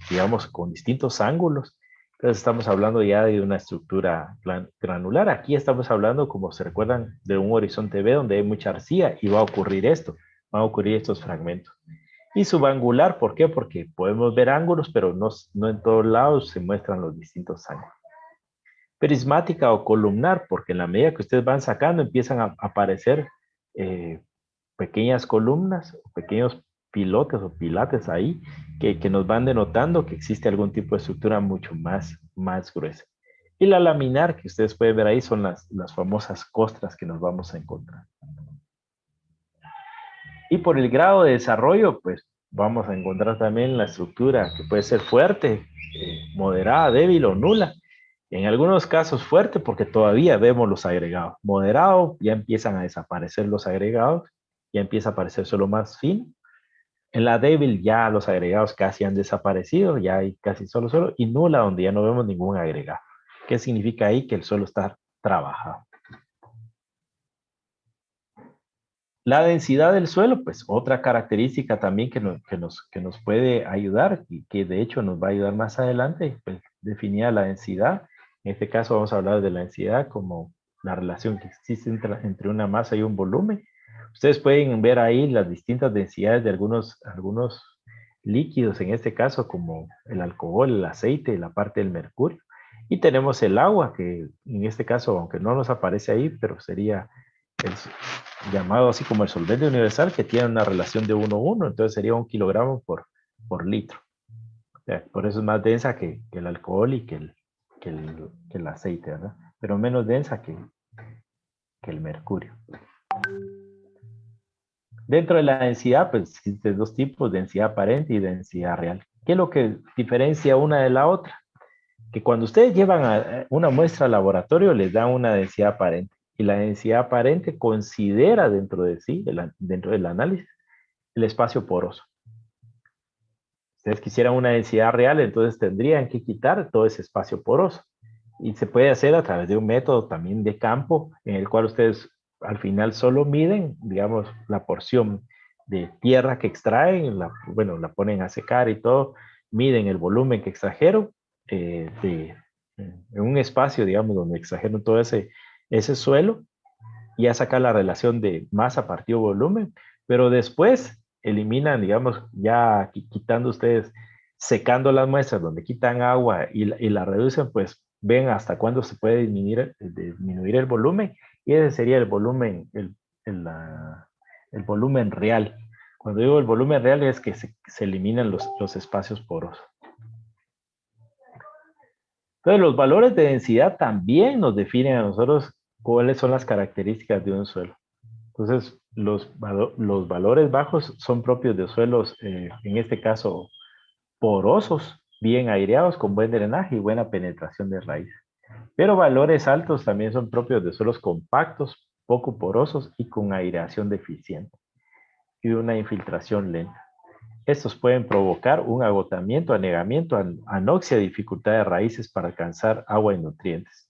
digamos, con distintos ángulos. Entonces estamos hablando ya de una estructura granular. Aquí estamos hablando, como se recuerdan, de un horizonte B donde hay mucha arcilla y va a ocurrir esto, van a ocurrir estos fragmentos. Y subangular, ¿por qué? Porque podemos ver ángulos, pero no en todos lados se muestran los distintos ángulos. Prismática o columnar, porque en la medida que ustedes van sacando empiezan a aparecer pequeñas columnas, pequeños pilotes o pilates ahí que nos van denotando que existe algún tipo de estructura mucho más gruesa. Y la laminar que ustedes pueden ver ahí son las famosas costras que nos vamos a encontrar. Y por el grado de desarrollo, pues vamos a encontrar también la estructura que puede ser fuerte, moderada, débil o nula. En algunos casos fuerte porque todavía vemos los agregados. Moderado, ya empiezan a desaparecer los agregados, ya empieza a aparecer solo más fino. En la débil ya los agregados casi han desaparecido, ya hay casi solo, y nula donde ya no vemos ningún agregado. ¿Qué significa ahí? Que el suelo está trabajado. La densidad del suelo, pues otra característica también que nos puede ayudar y que de hecho nos va a ayudar más adelante, pues definida la densidad. En este caso vamos a hablar de la densidad como la relación que existe entre una masa y un volumen. Ustedes pueden ver ahí las distintas densidades de algunos líquidos, en este caso como el alcohol, el aceite, la parte del mercurio. Y tenemos el agua, que en este caso, aunque no nos aparece ahí, pero sería el llamado así como el solvente universal, que tiene una relación de 1:1, entonces sería 1 kilogramo por litro. O sea, por eso es más densa que el alcohol y que el aceite, ¿verdad? Pero menos densa que el mercurio. Dentro de la densidad, pues existen dos tipos, densidad aparente y densidad real. ¿Qué es lo que diferencia una de la otra? Que cuando ustedes llevan una muestra al laboratorio, les dan una densidad aparente. Y la densidad aparente considera dentro de sí, dentro del análisis, el espacio poroso. Si ustedes quisieran una densidad real, entonces tendrían que quitar todo ese espacio poroso. Y se puede hacer a través de un método también de campo, en el cual ustedes al final solo miden, digamos, la porción de tierra que extraen, la ponen a secar y todo, miden el volumen que extrajeron en un espacio, digamos, donde extrajeron todo ese suelo, y ya sacar la relación de masa partido volumen, pero después eliminan, digamos, ya quitando ustedes, secando las muestras donde quitan agua y la reducen, pues ven hasta cuándo se puede disminuir el volumen, y ese sería el volumen, el volumen real. Cuando digo el volumen real es que se eliminan los espacios porosos. Entonces, los valores de densidad también nos definen a nosotros cuáles son las características de un suelo. Entonces, los valores bajos son propios de suelos, en este caso, porosos, bien aireados, con buen drenaje y buena penetración de raíz. Pero valores altos también son propios de suelos compactos, poco porosos y con aireación deficiente y una infiltración lenta. Estos pueden provocar un agotamiento, anegamiento, anoxia, dificultad de raíces para alcanzar agua y nutrientes.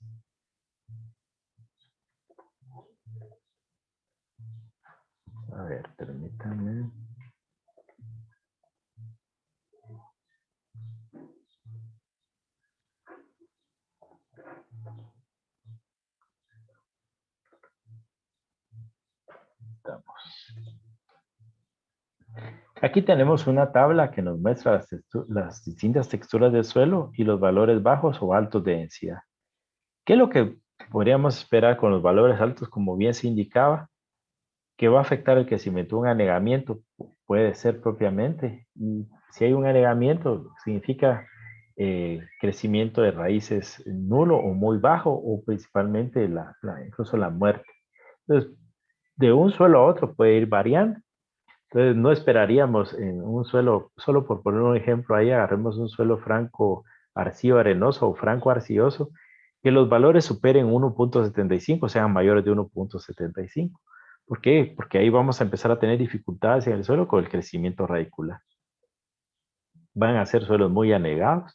A ver, permítanme. Aquí tenemos una tabla que nos muestra las distintas texturas del suelo y los valores bajos o altos de densidad. ¿Qué es lo que podríamos esperar con los valores altos? Como bien se indicaba, que va a afectar el crecimiento. Un anegamiento puede ser propiamente. Y si hay un anegamiento, significa crecimiento de raíces nulo o muy bajo, o principalmente incluso la muerte. Entonces, de un suelo a otro puede ir variando. Entonces, no esperaríamos en un suelo, solo por poner un ejemplo ahí, agarremos un suelo franco arcillo arenoso o franco arcilloso, que los valores superen 1.75, sean mayores de 1.75. ¿Por qué? Porque ahí vamos a empezar a tener dificultades en el suelo con el crecimiento radicular. Van a ser suelos muy anegados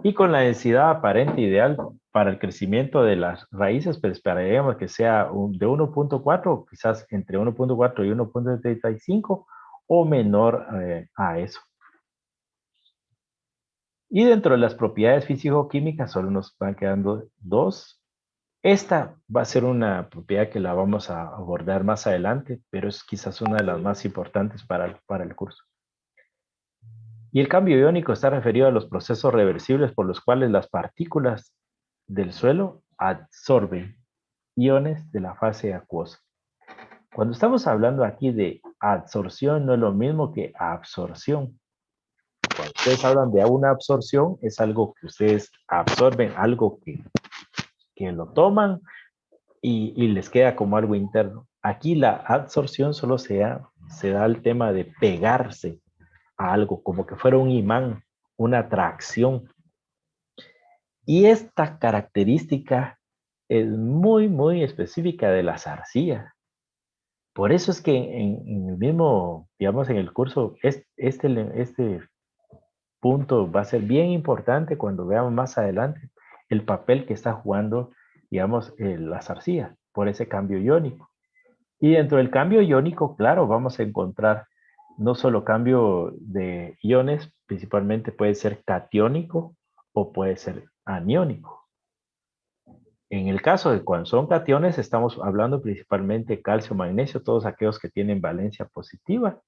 y con la densidad aparente ideal para el crecimiento de las raíces, pues esperaríamos que sea de 1.4, quizás entre 1.4 y 1.75 o menor a eso. Y dentro de las propiedades físico-químicas solo nos van quedando dos. Esta va a ser una propiedad que la vamos a abordar más adelante, pero es quizás una de las más importantes para el curso. Y el cambio iónico está referido a los procesos reversibles por los cuales las partículas del suelo absorben iones de la fase acuosa. Cuando estamos hablando aquí de absorción, no es lo mismo que absorción. Cuando ustedes hablan de una absorción, es algo que ustedes absorben, algo que lo toman y les queda como algo interno. Aquí la absorción solo se da el tema de pegarse a algo, como que fuera un imán, una atracción. Y esta característica es muy, muy específica de las arcillas. Por eso es que en el mismo, digamos, en el curso, este punto va a ser bien importante cuando veamos más adelante el papel que está jugando, digamos, las arcillas por ese cambio iónico. Y dentro del cambio iónico, claro, vamos a encontrar no solo cambio de iones, principalmente puede ser catiónico o puede ser aniónico. En el caso de cuando son cationes, estamos hablando principalmente calcio, magnesio, todos aquellos que tienen valencia positiva.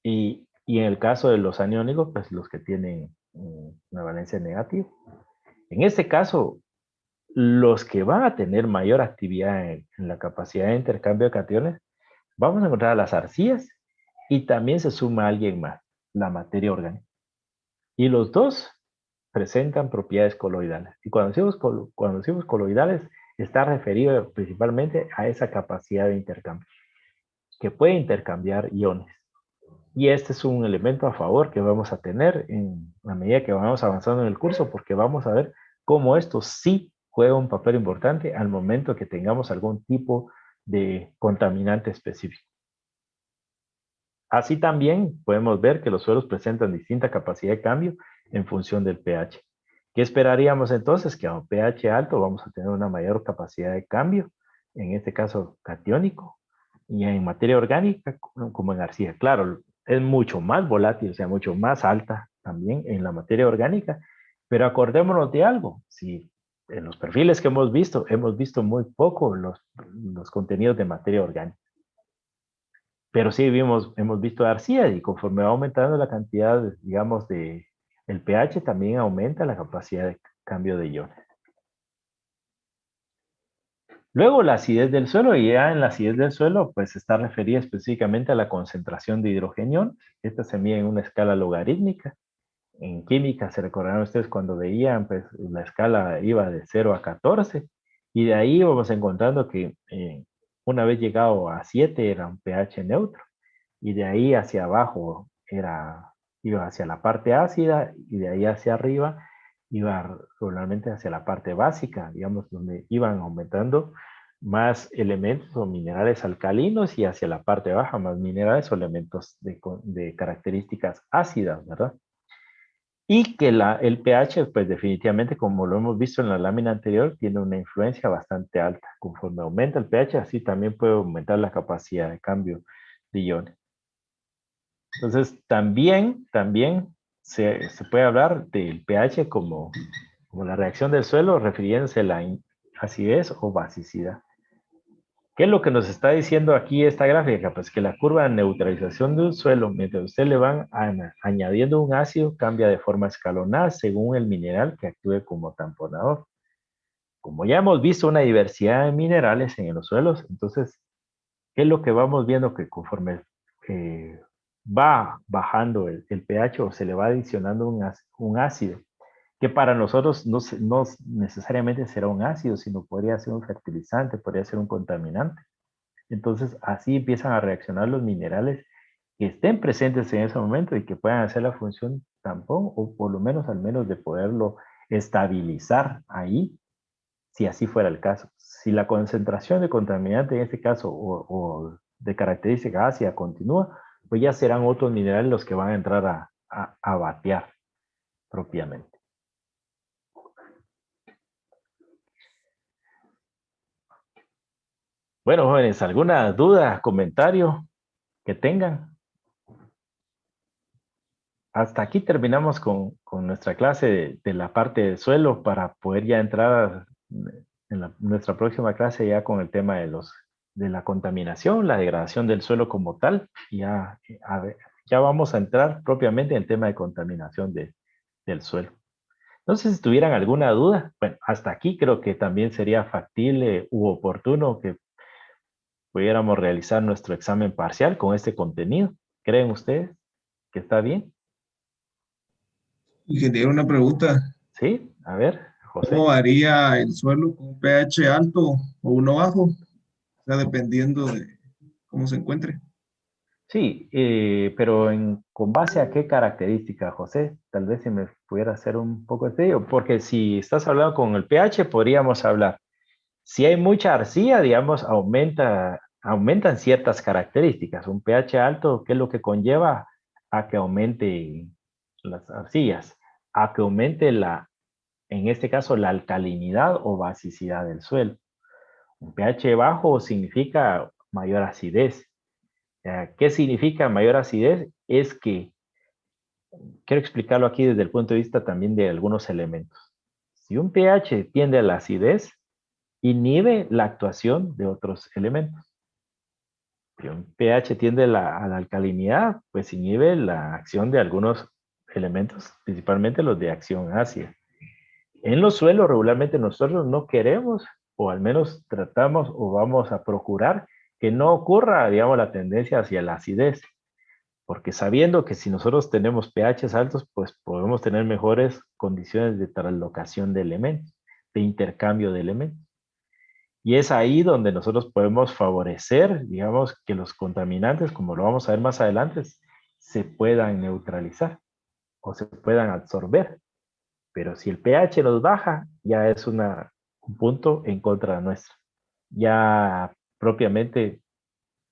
Y en el caso de los aniónicos, pues los que tienen una valencia negativa. En este caso, los que van a tener mayor actividad en la capacidad de intercambio de cationes, vamos a encontrar a las arcillas y también se suma alguien más, la materia orgánica. Y los dos presentan propiedades coloidales. Y cuando decimos coloidales, está referido principalmente a esa capacidad de intercambio, que puede intercambiar iones. Y este es un elemento a favor que vamos a tener en la medida que vamos avanzando en el curso, porque vamos a ver cómo esto sí juega un papel importante al momento que tengamos algún tipo de contaminante específico. Así también podemos ver que los suelos presentan distinta capacidad de cambio en función del pH. ¿Qué esperaríamos entonces? Que a un pH alto vamos a tener una mayor capacidad de cambio, en este caso catiónico, y en materia orgánica como en arcilla. Claro, es mucho más volátil, o sea, mucho más alta también en la materia orgánica, pero acordémonos de algo, si en los perfiles que hemos visto muy poco los contenidos de materia orgánica. Pero sí hemos visto arcilla y conforme va aumentando la cantidad, digamos, de el pH, también aumenta la capacidad de cambio de iones. Luego la acidez del suelo, y ya en la acidez del suelo, pues está referida específicamente a la concentración de hidrogenio. Esta se mide en una escala logarítmica. En química, se recordarán ustedes cuando veían, pues la escala iba de 0 a 14, y de ahí vamos encontrando que una vez llegado a 7 era un pH neutro. Y de ahí hacia abajo iba hacia la parte ácida y de ahí hacia arriba iba regularmente hacia la parte básica, digamos, donde iban aumentando más elementos o minerales alcalinos y hacia la parte baja más minerales o elementos de características ácidas, ¿verdad? Y que el pH, pues definitivamente, como lo hemos visto en la lámina anterior, tiene una influencia bastante alta. Conforme aumenta el pH, así también puede aumentar la capacidad de cambio de iones. Entonces, también se puede hablar del pH como la reacción del suelo, refiriéndose a la acidez o basicidad. ¿Qué es lo que nos está diciendo aquí esta gráfica? Pues que la curva de neutralización de un suelo, mientras usted le van añadiendo un ácido, cambia de forma escalonada según el mineral que actúe como tamponador. Como ya hemos visto una diversidad de minerales en los suelos, entonces, ¿qué es lo que vamos viendo? Que conforme va bajando el pH o se le va adicionando un ácido, que para nosotros no necesariamente será un ácido, sino podría ser un fertilizante, podría ser un contaminante. Entonces, así empiezan a reaccionar los minerales que estén presentes en ese momento y que puedan hacer la función tampón o por lo menos al menos de poderlo estabilizar ahí, si así fuera el caso. Si la concentración de contaminante en este caso o de característica ácida continúa, pues ya serán otros minerales los que van a entrar a batear propiamente. Bueno, jóvenes, ¿alguna duda, comentario que tengan? Hasta aquí terminamos con nuestra clase de la parte del suelo para poder ya entrar en nuestra próxima clase ya con el tema de la contaminación, la degradación del suelo como tal, y ya ya vamos a entrar propiamente en el tema de contaminación del suelo. Entonces, si tuvieran alguna duda, bueno, hasta aquí creo que también sería factible u oportuno que pudiéramos realizar nuestro examen parcial con este contenido. ¿Creen ustedes que está bien? Ingeniero, una pregunta. Sí, a ver, José. ¿Cómo varía el suelo con un pH alto o uno bajo? O sea, dependiendo de cómo se encuentre. Sí, pero ¿con base a qué característica, José? Tal vez si me pudiera hacer un poco de ello, porque si estás hablando con el pH, podríamos hablar. Si hay mucha arcilla, digamos, aumentan ciertas características. Un pH alto, ¿qué es lo que conlleva a que aumente las arcillas? A que aumente en este caso, la alcalinidad o basicidad del suelo. Un pH bajo significa mayor acidez. ¿Qué significa mayor acidez? Es que, quiero explicarlo aquí desde el punto de vista también de algunos elementos. Si un pH tiende a la acidez, inhibe la actuación de otros elementos. Si un pH tiende a la alcalinidad, pues inhibe la acción de algunos elementos, principalmente los de acción ácida. En los suelos regularmente nosotros no queremos, o al menos tratamos o vamos a procurar que no ocurra, digamos, la tendencia hacia la acidez, porque sabiendo que si nosotros tenemos pHs altos, pues podemos tener mejores condiciones de translocación de elementos, de intercambio de elementos. Y es ahí donde nosotros podemos favorecer, digamos, que los contaminantes, como lo vamos a ver más adelante, se puedan neutralizar o se puedan absorber. Pero si el pH nos baja, ya es un punto en contra nuestro. Ya propiamente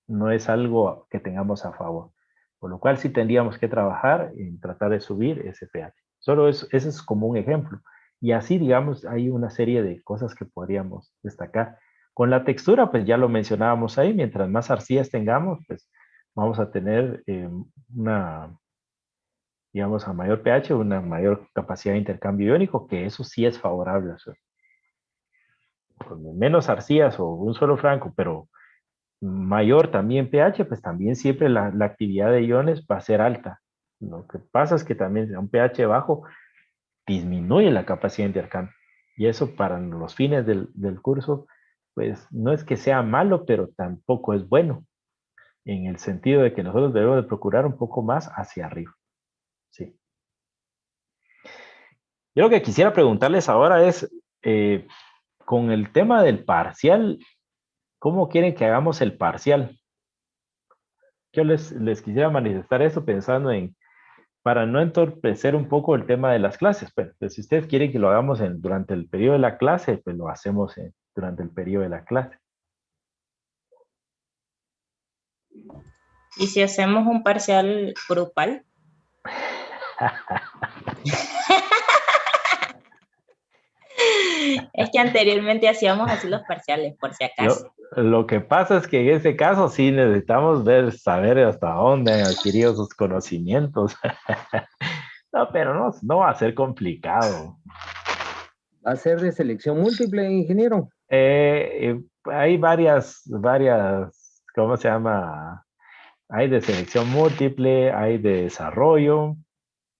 no es algo que tengamos a favor. Por lo cual sí tendríamos que trabajar en tratar de subir ese pH. Solo eso, ese es como un ejemplo. Y así, digamos, hay una serie de cosas que podríamos destacar. Con la textura, pues ya lo mencionábamos ahí, mientras más arcillas tengamos, pues vamos a tener una, digamos, a mayor pH, una mayor capacidad de intercambio iónico, que eso sí es favorable al suelo. Con menos arcillas o un suelo franco, pero mayor también pH, pues también siempre la actividad de iones va a ser alta. Lo que pasa es que también a un pH bajo disminuye la capacidad de intercambio. Y eso para los fines del curso, pues no es que sea malo, pero tampoco es bueno, en el sentido de que nosotros debemos de procurar un poco más hacia arriba. Sí. Yo lo que quisiera preguntarles ahora es, con el tema del parcial, ¿cómo quieren que hagamos el parcial? Yo les quisiera manifestar eso pensando en, para no entorpecer un poco el tema de las clases. Pues si ustedes quieren que lo hagamos durante el periodo de la clase, pues lo hacemos durante el periodo de la clase. ¿Y si hacemos un parcial grupal? Es que anteriormente hacíamos así los parciales, por si acaso. Lo que pasa es que en ese caso sí necesitamos saber hasta dónde han adquirido sus conocimientos. No, pero no va a ser complicado. ¿Va a ser de selección múltiple, ingeniero? Hay varias, ¿cómo se llama? Hay de selección múltiple, hay de desarrollo,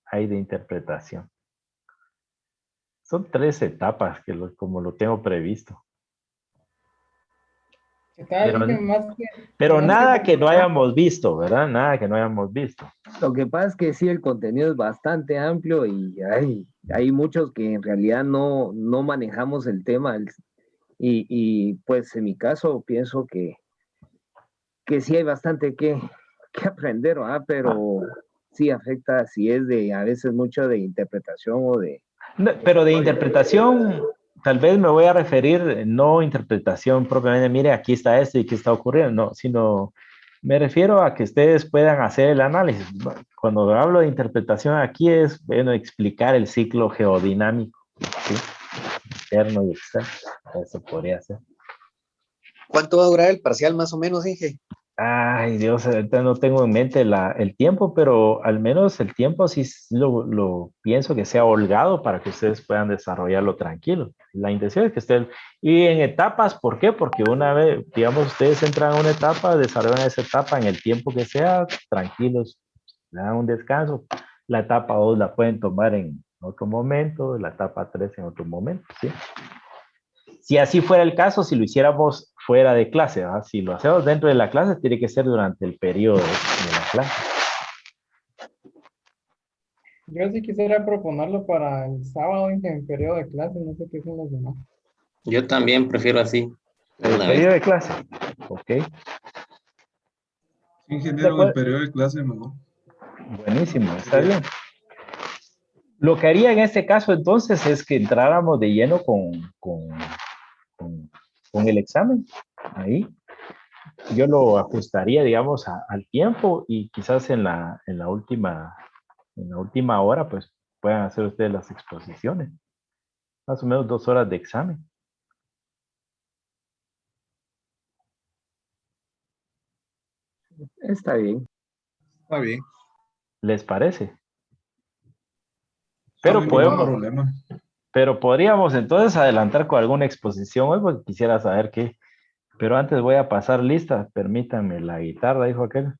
hay de interpretación. Son 3 etapas como lo tengo previsto. Pero nada que no hayamos visto, ¿verdad? Nada que no hayamos visto. Lo que pasa es que sí, el contenido es bastante amplio y hay muchos que en realidad no manejamos el tema. Y pues en mi caso pienso que sí hay bastante que aprender, ¿verdad? Pero sí afecta si es a veces mucho de interpretación o de... No, pero de interpretación, tal vez me voy a referir, no interpretación propiamente, mire, aquí está esto y qué está ocurriendo, no, sino me refiero a que ustedes puedan hacer el análisis. Cuando hablo de interpretación aquí es, bueno, explicar el ciclo geodinámico, ¿sí? Interno y externo, eso podría ser. ¿Cuánto va a durar el parcial más o menos, Inge? Ay, Dios, ahorita no tengo en mente el tiempo, pero al menos el tiempo sí lo pienso que sea holgado para que ustedes puedan desarrollarlo tranquilo. La intención es que estén, y en etapas, ¿por qué? Porque una vez, digamos, ustedes entran a una etapa, desarrollan esa etapa en el tiempo que sea, tranquilos, le dan un descanso. La etapa 2 la pueden tomar en otro momento, la etapa 3 en otro momento, ¿sí? Si así fuera el caso, si lo hiciéramos fuera de clase, ¿verdad? Si lo hacemos dentro de la clase, tiene que ser durante el periodo de la clase. Yo sí quisiera proponerlo para el sábado en periodo de clase, no sé qué son los demás. Yo también prefiero así. El Una vez. periodo de clase, ok. Ingeniero, el periodo de clase mejor. Buenísimo, está bien. Lo que haría en este caso entonces es que entráramos de lleno con el examen. Ahí. Yo lo ajustaría, digamos, al tiempo y quizás en la última hora, pues puedan hacer ustedes las exposiciones. Más o menos 2 horas de examen. Está bien. Está bien. ¿Les parece? Pero Pero no hay podemos, problema. pero podríamos entonces adelantar con alguna exposición hoy, porque quisiera saber qué. Pero antes voy a pasar lista. Permítanme la guitarra, dijo aquel.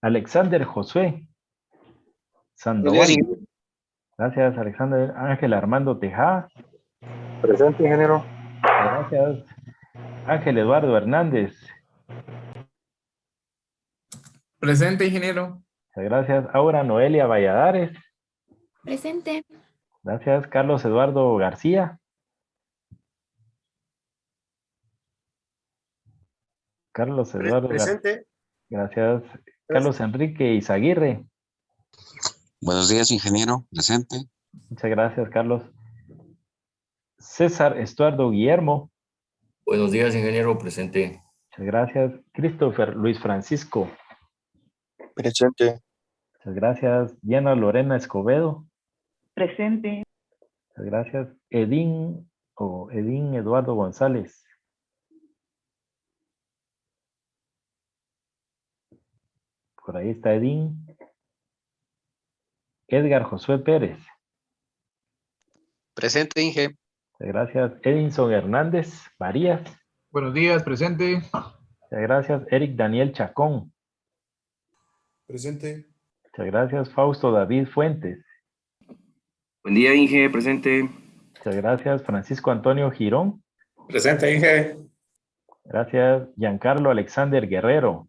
Alexander Josué Sandoval. Gracias, Alexander. Ángel Armando Tejada. Presente, ingeniero. Gracias. Ángel Eduardo Hernández. Presente, ingeniero. Muchas gracias. Aura Noelia Valladares. Presente. Gracias. Carlos Eduardo García. Carlos Eduardo Presente. Gracias. Carlos Enrique Izaguirre. Buenos días, ingeniero. Presente. Muchas gracias, Carlos. César Estuardo Guillermo. Buenos días, ingeniero. Presente. Muchas gracias. Christopher Luis Francisco. Presente. Muchas gracias. Diana Lorena Escobedo. Presente. Muchas gracias. Edín Eduardo González. Por ahí está Edín. Edgar Josué Pérez. Presente, Inge. Muchas gracias. Edinson Hernández Varías. Buenos días, presente. Muchas gracias. Eric Daniel Chacón. Presente. Muchas gracias. Fausto David Fuentes. Buen día, Inge. Presente. Muchas gracias. Francisco Antonio Girón. Presente, Inge. Gracias. Giancarlo Alexander Guerrero.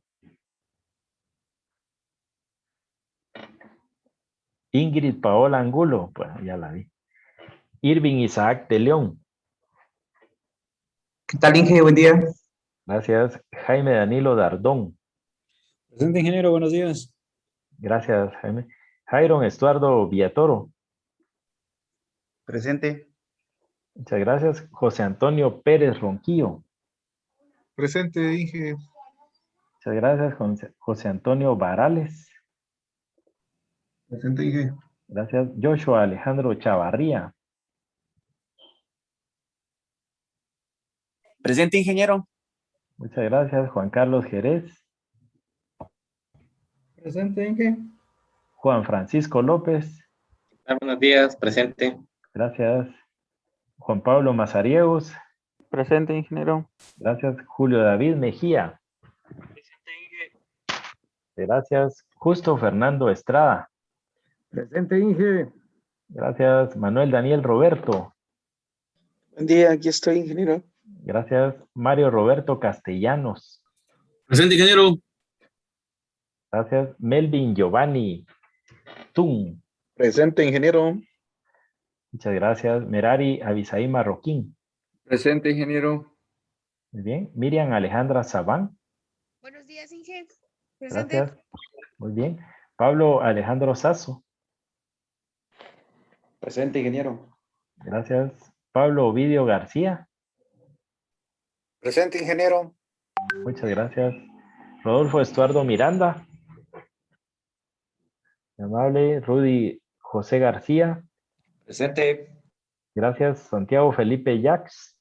Ingrid Paola Angulo. Bueno, ya la vi. Irving Isaac de León. ¿Qué tal, Inge? Buen día. Gracias. Jaime Danilo Dardón. Presente, ingeniero. Buenos días. Gracias, Jaime. Jairon Estuardo Villatoro. Presente. Muchas gracias. José Antonio Pérez Ronquillo. Presente, Inge. Muchas gracias. José Antonio Varales. Presente, Inge. Gracias. Joshua Alejandro Chavarría. Presente, ingeniero. Muchas gracias. Juan Carlos Jerez. Presente, Inge. Juan Francisco López. Buenos días, presente. Gracias. Juan Pablo Mazariegos. Presente, ingeniero. Gracias. Julio David Mejía. Presente, Inge. Gracias. Justo Fernando Estrada. Presente, Inge. Gracias. Manuel Daniel Roberto. Buen día, aquí estoy, ingeniero. Gracias. Mario Roberto Castellanos. Presente, ingeniero. Gracias. Melvin Giovanni Tun. Presente, ingeniero. Muchas gracias. Merari Abisaí Marroquín. Presente, ingeniero. Muy bien. Miriam Alejandra Sabán. Buenos días, Inge. Presente. Gracias. Muy bien. Pablo Alejandro Sasso. Presente, ingeniero. Gracias. Pablo Ovidio García. Presente, ingeniero. Muchas gracias. Rodolfo Estuardo Miranda. Muy amable. Rudy José García. Presente. Gracias. Santiago Felipe Jax.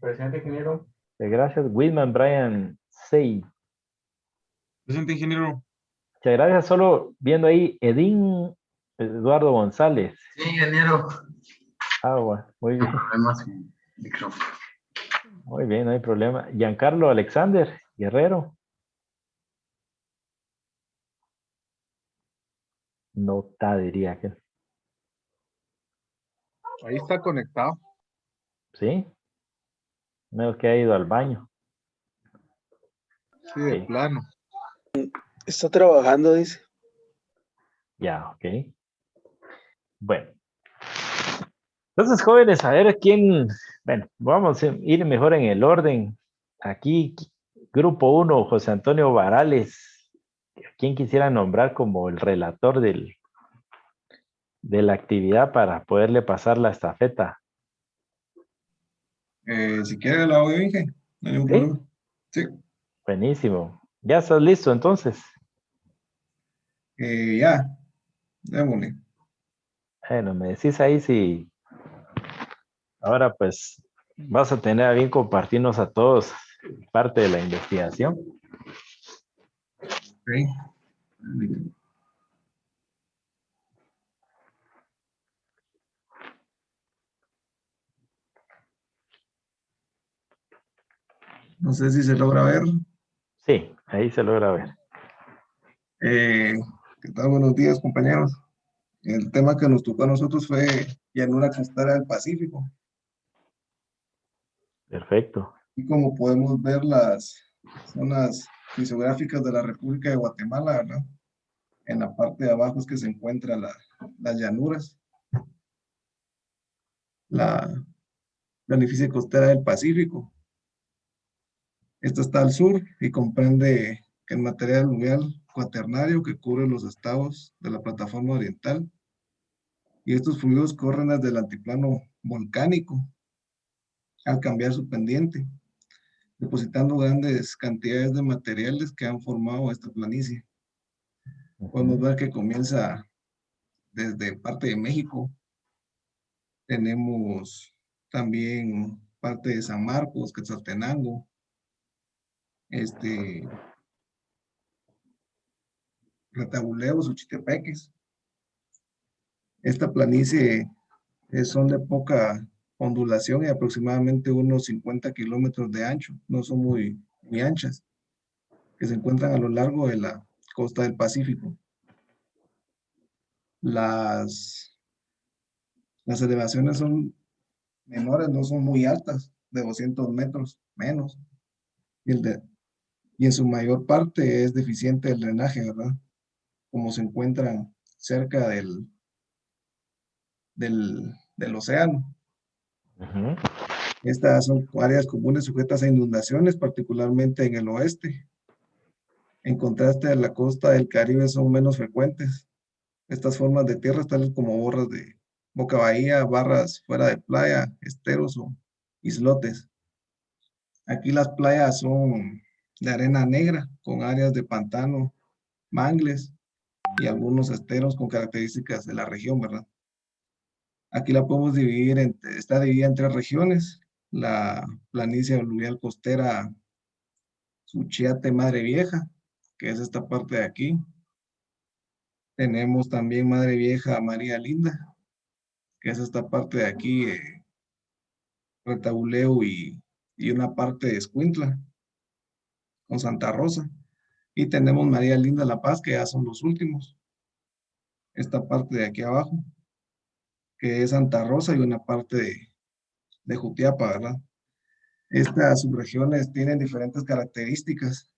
Presente, ingeniero. Gracias. Whitman Brian Sey. Presente, ingeniero. Muchas gracias. Solo viendo ahí, Edín Eduardo González. Sí, ingeniero. Bueno, muy bien. Problemas con el micrófono. Muy bien, no hay problema. Giancarlo Alexander Guerrero. Nota, diría que. Ahí está conectado. ¿Sí? Menos que ha ido al baño. Sí, de Ok. plano. Está trabajando, dice. Ya, ok. Bueno. Entonces, jóvenes, a ver quién... Bueno, vamos a ir mejor en el orden. Aquí, grupo 1, José Antonio Varales. ¿Quién quisiera nombrar como el relator de la actividad para poderle pasar la estafeta? Si quiere la audio, Inge. No hay ningún problema. Sí. Buenísimo. ¿Ya estás listo entonces? Ya. Démosle. Bueno, me decís ahí si... Ahora pues vas a tener a bien compartirnos a todos parte de la investigación. Ok. No sé si se logra ver. Sí, ahí se logra ver. ¿Qué tal? Buenos días, compañeros. El tema que nos tocó a nosotros fue llanura costera del Pacífico. Perfecto. Y como podemos ver las zonas fisiográficas de la República de Guatemala, ¿verdad? En la parte de abajo es que se encuentran las llanuras. La planicie costera del Pacífico. Esta está al sur y comprende el material aluvial cuaternario que cubre los estados de la plataforma oriental. Y estos fluidos corren desde el altiplano volcánico al cambiar su pendiente, depositando grandes cantidades de materiales que han formado esta planicie. Podemos ver que comienza desde parte de México. Tenemos también parte de San Marcos, Quetzaltenango, Retabuleos, Xochitepeques. Esta planicie son de poca ondulación y aproximadamente unos 50 kilómetros de ancho, no son muy anchas, que se encuentran a lo largo de la costa del Pacífico. Las elevaciones son menores, no son muy altas, de 200 metros menos, y en su mayor parte es deficiente el drenaje, ¿verdad? Como se encuentran cerca del océano. Estas son áreas comunes sujetas a inundaciones, particularmente en el oeste. En contraste, la costa del Caribe son menos frecuentes. Estas formas de tierra, tales como borras de boca bahía, barras fuera de playa, esteros o islotes. Aquí las playas son de arena negra, con áreas de pantano, mangles y algunos esteros con características de la región, ¿verdad? Aquí la podemos dividir, está dividida en 3 regiones. La planicie aluvial costera Suchiate Madre Vieja, que es esta parte de aquí. Tenemos también Madre Vieja María Linda, que es esta parte de aquí, Retabuleo y una parte de Escuintla, con Santa Rosa. Y tenemos María Linda La Paz, que ya son los últimos. Esta parte de aquí abajo, que es Santa Rosa y una parte de Jutiapa, ¿verdad? Estas subregiones tienen diferentes características.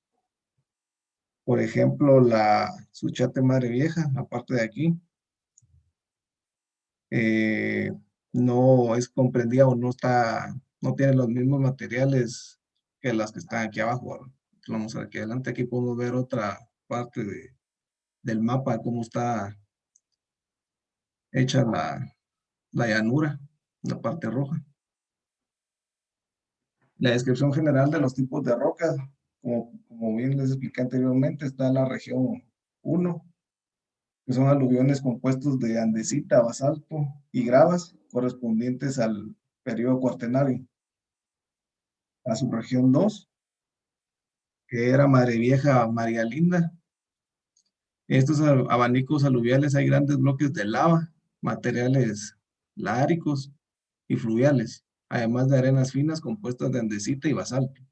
Por ejemplo, la Suchiate Madre Vieja, la parte de aquí, no es comprendida o no tiene los mismos materiales que las que están aquí abajo, ¿verdad? Vamos aquí adelante, aquí podemos ver otra parte del mapa, cómo está hecha la llanura, la parte roja. La descripción general de los tipos de rocas, como bien les expliqué anteriormente, está en la región 1, que son aluviones compuestos de andesita, basalto y gravas correspondientes al periodo cuaternario. La subregión 2, que era Madre Vieja, María Linda. En estos abanicos aluviales hay grandes bloques de lava, materiales láricos y fluviales, además de arenas finas compuestas de andesita y basalto.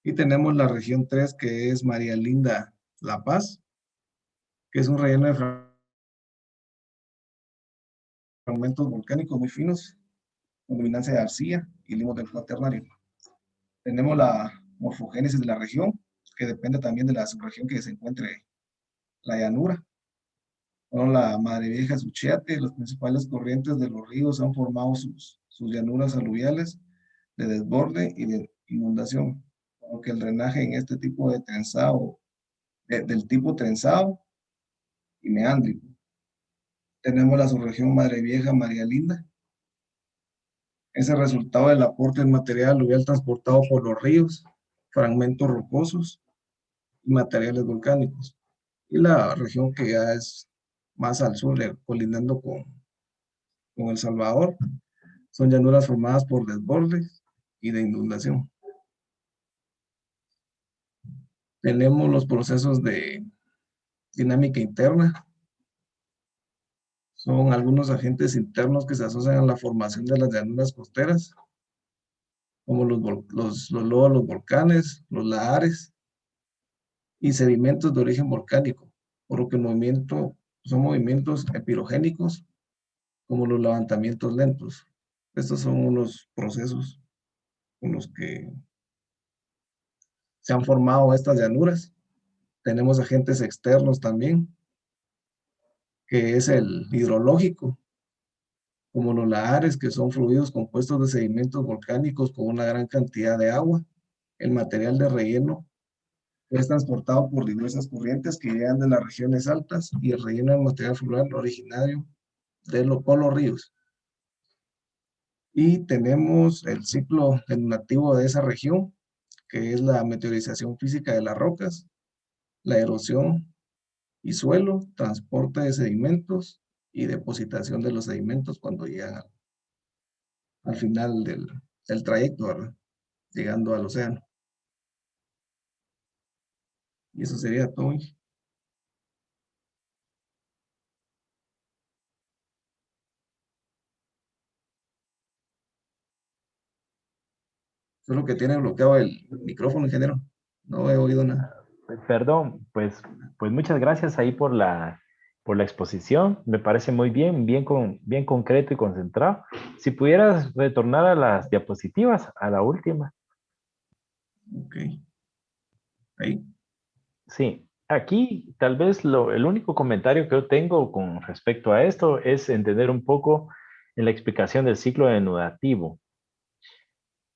Y tenemos la región 3, que es María Linda, La Paz, que es un relleno de fragmentos volcánicos muy finos, con dominancia de arcilla y limos del cuaternario. Tenemos la morfogénesis de la región, que depende también de la subregión que se encuentre la llanura. Bueno, la Madre Vieja Suchiate, las principales corrientes de los ríos han formado sus llanuras aluviales de desborde y de inundación, aunque el drenaje en este tipo de trenzado, del tipo trenzado y meándrico. Tenemos la subregión Madre Vieja, María Linda. Es el resultado del aporte del material aluvial transportado por los ríos, fragmentos rocosos y materiales volcánicos. Y la región que ya es más al sur, colindando con El Salvador, son llanuras formadas por desbordes y de inundación. Tenemos los procesos de dinámica interna. Son algunos agentes internos que se asocian a la formación de las llanuras costeras, como los lodos, los volcanes, los lahares y sedimentos de origen volcánico, por lo que son movimientos epirogénicos, como los levantamientos lentos. Estos son unos procesos con los que se han formado estas llanuras. Tenemos agentes externos también, que es el hidrológico, como los lahares, que son fluidos compuestos de sedimentos volcánicos con una gran cantidad de agua. El material de relleno es transportado por diversas corrientes que llegan de las regiones altas, y el relleno del material fluvial originario por los ríos. Y tenemos el ciclo nativo de esa región, que es la meteorización física de las rocas, la erosión y suelo, transporte de sedimentos y depositación de los sedimentos cuando llegan al final del trayecto, ¿verdad? Llegando al océano. Y eso sería todo. Solo que tiene bloqueado el micrófono, ingeniero. No he oído nada. Perdón, pues muchas gracias ahí por la exposición. Me parece muy bien, bien concreto y concentrado. Si pudieras retornar a las diapositivas, a la última. Ok. Ahí. Sí, aquí tal vez el único comentario que yo tengo con respecto a esto es entender un poco en la explicación del ciclo denudativo.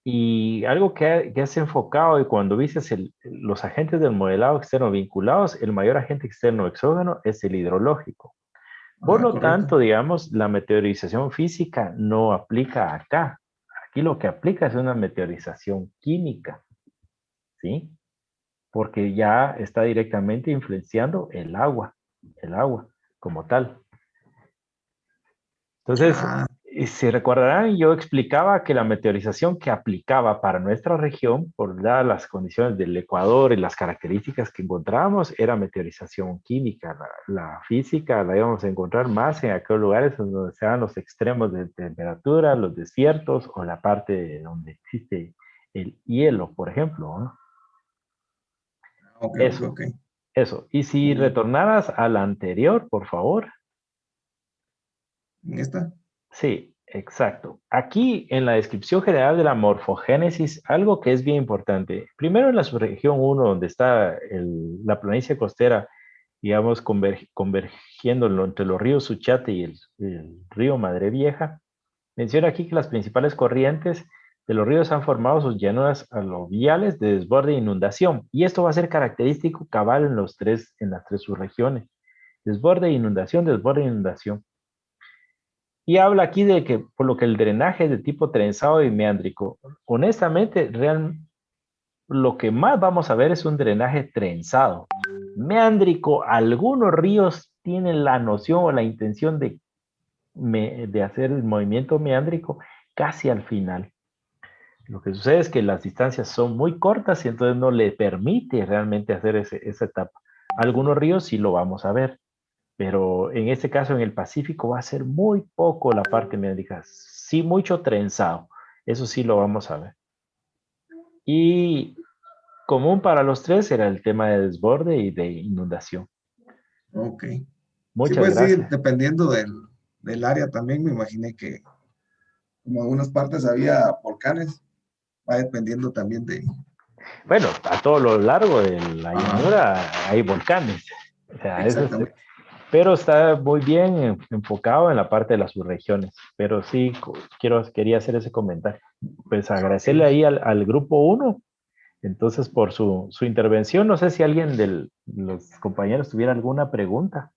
Y algo que has enfocado, y cuando dices los agentes del modelado externo vinculados, el mayor agente externo exógeno es el hidrológico. Por lo tanto, digamos, la meteorización física no aplica acá. Aquí lo que aplica es una meteorización química, ¿sí? Porque ya está directamente influenciando el agua como tal. Entonces, si recordarán, yo explicaba que la meteorización que aplicaba para nuestra región, por las condiciones del Ecuador y las características que encontrábamos, era meteorización química. La física la íbamos a encontrar más en aquellos lugares donde se dan los extremos de temperatura, los desiertos o la parte donde existe el hielo, por ejemplo, ¿no? Okay, eso. Y si retornaras a la anterior, por favor. ¿En esta? Sí, exacto. Aquí en la descripción general de la morfogénesis, algo que es bien importante. Primero en la subregión 1, donde está la planicie costera, digamos, convergiendo entre los ríos Suchiate y el río Madre Vieja, menciona aquí que las principales corrientes de los ríos han formado sus llanuras aluviales de desborde e inundación. Y esto va a ser característico cabal en las tres subregiones. Desborde e inundación, desborde e inundación. Y habla aquí de que, por lo que el drenaje es de tipo trenzado y meándrico. Honestamente, lo que más vamos a ver es un drenaje trenzado. Meándrico, algunos ríos tienen la noción o la intención de hacer el movimiento meándrico casi al final. Lo que sucede es que las distancias son muy cortas y entonces no le permite realmente hacer esa etapa. Algunos ríos sí lo vamos a ver, pero en este caso en el Pacífico va a ser muy poco la parte meándrica, sí mucho trenzado, eso sí lo vamos a ver. Y común para los tres era el tema de desborde y de inundación. Ok. Muchas sí, pues gracias. sí, dependiendo del área también, me imaginé que como en algunas partes había volcanes, va dependiendo también de... Bueno, a todo lo largo de la llanura hay volcanes. O sea, Exactamente. pero está muy bien enfocado en la parte de las subregiones. Pero sí, quería hacer ese comentario. Pues agradecerle ahí al grupo 1, entonces por su intervención. No sé si alguien de los compañeros tuviera alguna pregunta.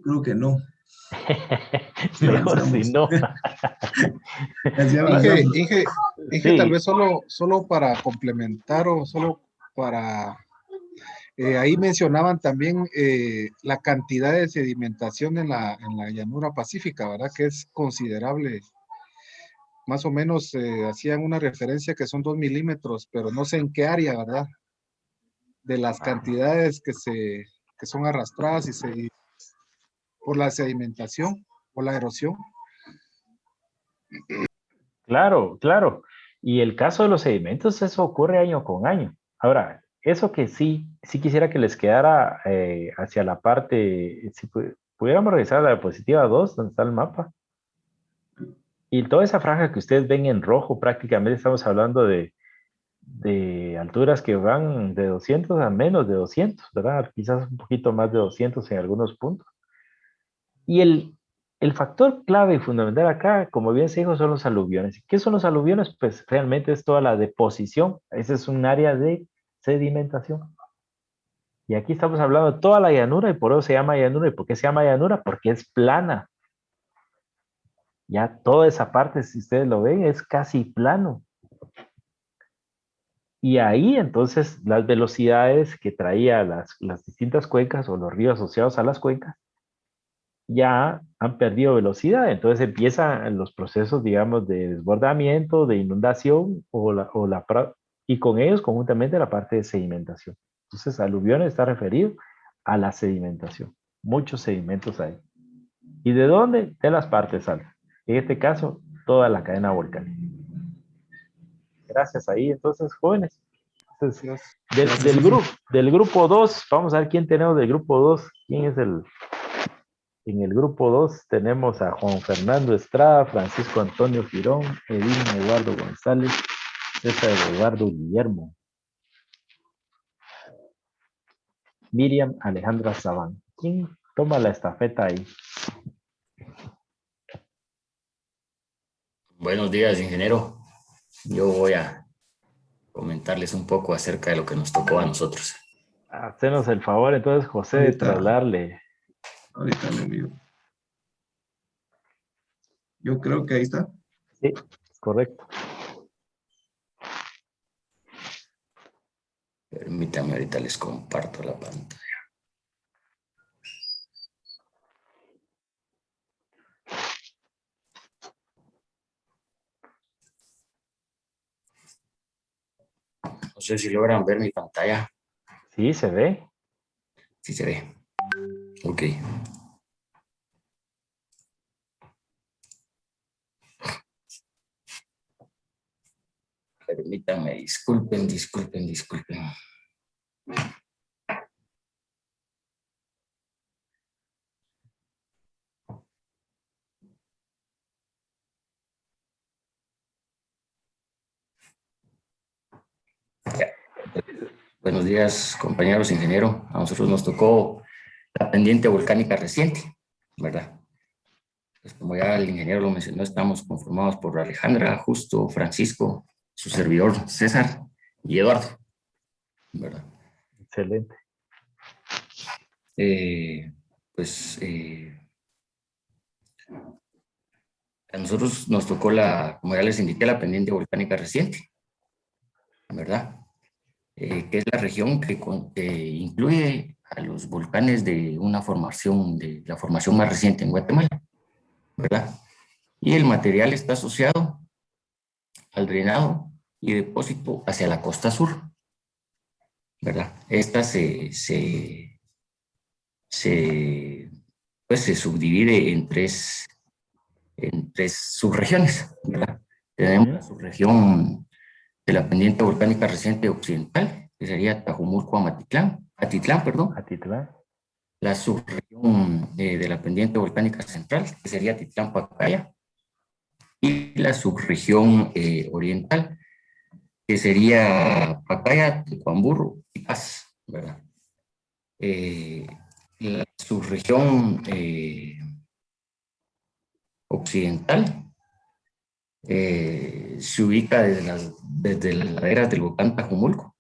Creo que no. Mejor si no. Inge, Sí. tal vez solo para complementar o solo para... ahí mencionaban también la cantidad de sedimentación en la llanura pacífica, ¿verdad? Que es considerable. Más o menos hacían una referencia que son 2 milímetros, pero no sé en qué área, ¿verdad? De las cantidades que son arrastradas por la sedimentación o la erosión. Claro, claro. Y el caso de los sedimentos, eso ocurre año con año. Ahora, eso que sí quisiera que les quedara hacia la parte, si pudiéramos regresar a la diapositiva 2, donde está el mapa. Y toda esa franja que ustedes ven en rojo, prácticamente estamos hablando de alturas que van de 200 a menos de 200, ¿verdad? Quizás un poquito más de 200 en algunos puntos. Y el factor clave y fundamental acá, como bien se dijo, son los aluviones. ¿Qué son los aluviones? Pues realmente es toda la deposición. Ese es un área de sedimentación. Y aquí estamos hablando de toda la llanura y por eso se llama llanura. ¿Y por qué se llama llanura? Porque es plana. Ya toda esa parte, si ustedes lo ven, es casi plano. Y ahí entonces las velocidades que traía las distintas cuencas o los ríos asociados a las cuencas ya han perdido velocidad, entonces empiezan los procesos, digamos, de desbordamiento, de inundación y con ellos conjuntamente la parte de sedimentación. Entonces, aluviones está referido a la sedimentación. Muchos sedimentos hay. ¿Y de dónde? De las partes altas. En este caso, toda la cadena volcánica. Gracias ahí, entonces, jóvenes. Entonces, del grupo 2, vamos a ver quién tenemos del grupo 2. ¿Quién es En el grupo 2 tenemos a Juan Fernando Estrada, Francisco Antonio Girón, Edwin Eduardo González, César Eduardo Guillermo, Miriam Alejandra Sabán. ¿Quién toma la estafeta ahí? Buenos días, ingeniero. Yo voy a comentarles un poco acerca de lo que nos tocó a nosotros. Hacenos el favor, entonces, José, de trasladarle. Ahorita le envío. Yo creo que ahí está. Sí, correcto. Permítanme, ahorita les comparto la pantalla. No sé si logran ver mi pantalla. Sí, se ve. Sí se ve. Ok. Permítanme, disculpen. Ya. Buenos días, compañeros ingenieros. A nosotros nos tocó la pendiente volcánica reciente, ¿verdad? Pues como ya el ingeniero lo mencionó, estamos conformados por Alejandra, Justo, Francisco, su servidor César y Eduardo, ¿verdad? Excelente. A nosotros nos tocó como ya les indiqué, la pendiente volcánica reciente, ¿verdad? Que es la región que incluye a los volcanes de una formación, de la formación más reciente en Guatemala, ¿verdad? Y el material está asociado al drenado y depósito hacia la costa sur, ¿verdad? Esta se subdivide en tres subregiones, ¿verdad? Tenemos la subregión de la pendiente volcánica reciente occidental, que sería Tajumulco, Atitlán, perdón. La subregión de la pendiente volcánica central, que sería Atitlán, Pacaya. Y la subregión oriental, que sería Pacaya, Tecuamburu y Paz, ¿verdad? La subregión occidental se ubica desde las laderas del volcán Tajumulco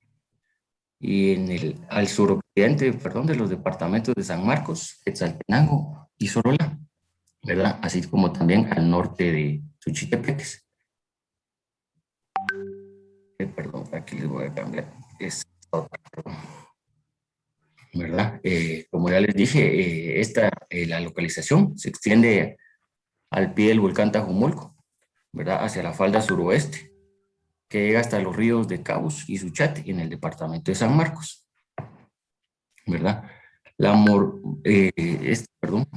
y al suroccidente, de los departamentos de San Marcos, Quetzaltenango y Sololá, ¿verdad? Así como también al norte de Suchitepeques. Perdón, aquí les voy a cambiar. ¿Verdad? Como ya les dije, la localización se extiende al pie del volcán Tajumulco, ¿verdad? Hacia la falda suroeste, que llega hasta los ríos de Cabos y Suchate en el departamento de San Marcos, ¿verdad?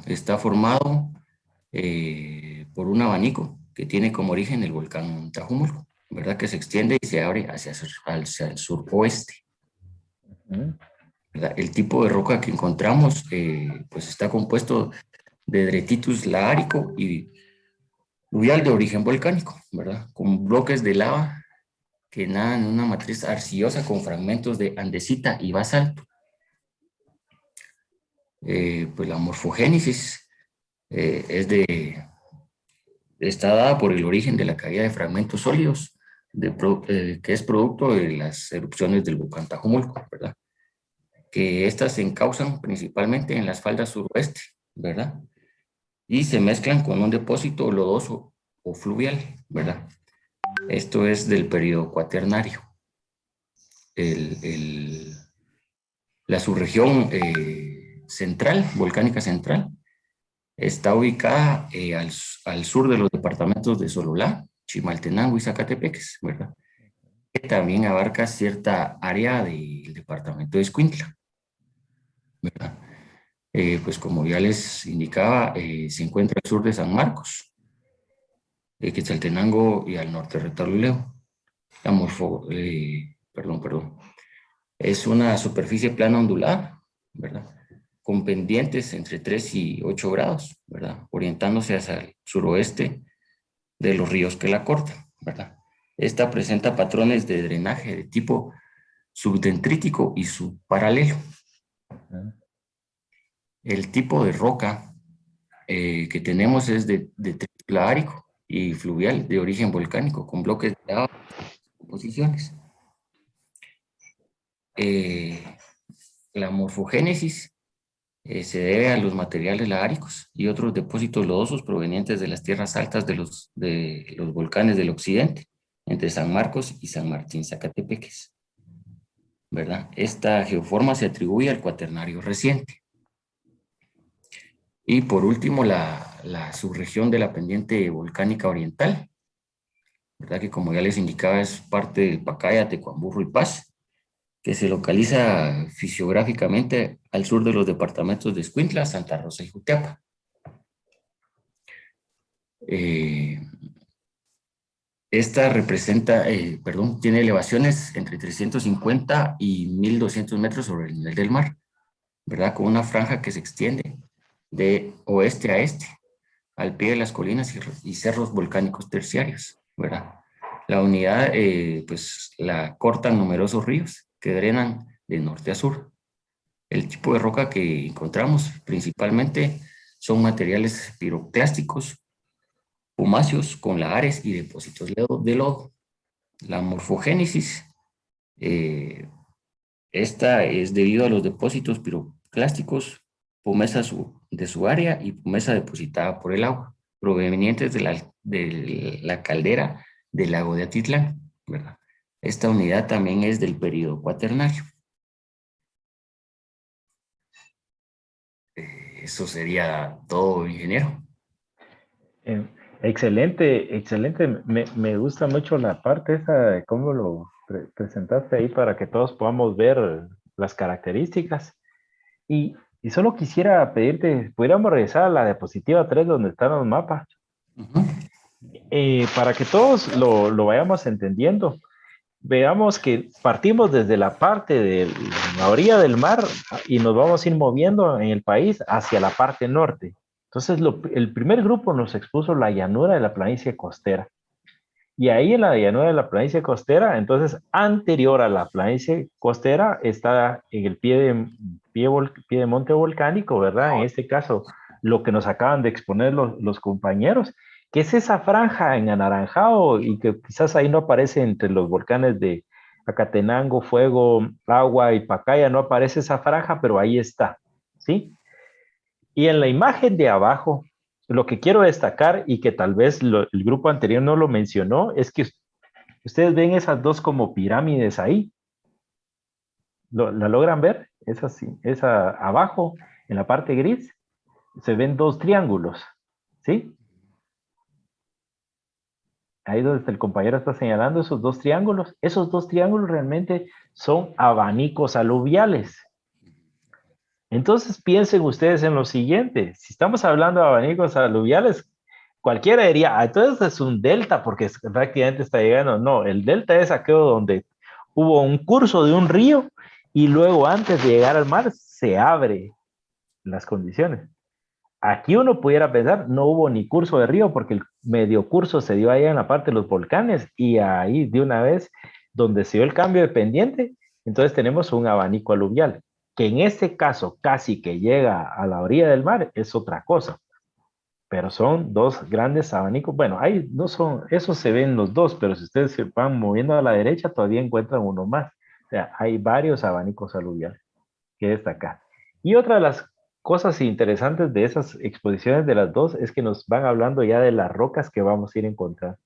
Está formado por un abanico que tiene como origen el volcán Tajumulco, ¿verdad? Que se extiende y se abre hacia el suroeste. ¿Verdad? El tipo de roca que encontramos pues está compuesto de Dretitus laárico y fluvial de origen volcánico, ¿verdad? Con bloques de lava que nadan en una matriz arcillosa con fragmentos de andesita y basalto. Pues la morfogénesis está dada por el origen de la caída de fragmentos sólidos que es producto de las erupciones del volcán Tajumulco, ¿verdad? Que estas se encausan principalmente en las faldas suroeste, ¿verdad? Y se mezclan con un depósito lodoso o fluvial, ¿verdad? Esto es del periodo cuaternario. La subregión central, volcánica central, está ubicada al sur de los departamentos de Sololá, Chimaltenango y Zacatepeques, ¿verdad? Que también abarca cierta área del departamento de Escuintla, ¿verdad? Pues como ya les indicaba, se encuentra al sur de San Marcos, Quetzaltenango y al norte de Retaluleu. Es una superficie plana ondulada, ¿verdad? Con pendientes entre 3 y 8 grados, ¿verdad? Orientándose hacia el suroeste de los ríos que la cortan, ¿verdad? Esta presenta patrones de drenaje de tipo subdendrítico y subparalelo. El tipo de roca que tenemos es de triplaárico y fluvial de origen volcánico, con bloques de lava y composiciones. La morfogénesis se debe a los materiales laáricos y otros depósitos lodosos provenientes de las tierras altas de los volcanes del occidente, entre San Marcos y San Martín Zacatepeques, ¿verdad? Esta geoforma se atribuye al cuaternario reciente. Y por último, la subregión de la pendiente volcánica oriental, ¿verdad? Que como ya les indicaba es parte del Pacaya, Tecuamburu y Paz, que se localiza fisiográficamente al sur de los departamentos de Escuintla, Santa Rosa y Jutiapa. Esta tiene elevaciones entre 350 y 1200 metros sobre el nivel del mar, ¿verdad? Con una franja que se extiende de oeste a este, al pie de las colinas y cerros volcánicos terciarios, ¿verdad? La unidad, pues la cortan numerosos ríos que drenan de norte a sur. El tipo de roca que encontramos principalmente son materiales piroclásticos, pumáceos con lahares y depósitos de lodo. La morfogénesis, esta es debido a los depósitos piroclásticos, pumesa de su área y pumesa depositada por el agua, provenientes de la caldera del lago de Atitlán, ¿verdad? Esta unidad también es del periodo cuaternario. Eso sería todo, ingeniero. Excelente, excelente. Me gusta mucho la parte esa de cómo lo presentaste ahí para que todos podamos ver las características. Y solo quisiera pedirte, pudiéramos regresar a la diapositiva 3 donde están los mapas, para que todos lo vayamos entendiendo. Veamos que partimos desde la parte de la orilla del mar y nos vamos a ir moviendo en el país hacia la parte norte. Entonces, el primer grupo nos expuso la llanura de la planicie costera. Y ahí en la llanura de la planicie costera, entonces, anterior a la planicie costera, está en el pie de monte volcánico, ¿verdad? En este caso, lo que nos acaban de exponer los compañeros, que es esa franja en anaranjado y que quizás ahí no aparece entre los volcanes de Acatenango, Fuego, Agua y Pacaya, no aparece esa franja, pero ahí está, ¿sí? Y en la imagen de abajo, lo que quiero destacar y que tal vez el grupo anterior no lo mencionó, es que ustedes ven esas dos como pirámides ahí. ¿La logran ver? Esa abajo, en la parte gris, se ven dos triángulos, ¿sí? Ahí donde el compañero está señalando esos dos triángulos realmente son abanicos aluviales. Entonces piensen ustedes en lo siguiente, si estamos hablando de abanicos aluviales, cualquiera diría, entonces es un delta porque prácticamente está llegando. No, el delta es aquello donde hubo un curso de un río y luego antes de llegar al mar se abre las condiciones. Aquí uno pudiera pensar, no hubo ni curso de río porque el medio curso se dio allá en la parte de los volcanes y ahí de una vez donde se dio el cambio de pendiente, entonces tenemos un abanico aluvial, que en este caso casi que llega a la orilla del mar, es otra cosa. Pero son dos grandes abanicos. Bueno, ahí no son, esos se ven los dos, pero si ustedes se van moviendo a la derecha, todavía encuentran uno más. O sea, hay varios abanicos aluviales que destacar. Y otra de las cosas interesantes de esas exposiciones de las dos es que nos van hablando ya de las rocas que vamos a ir encontrando.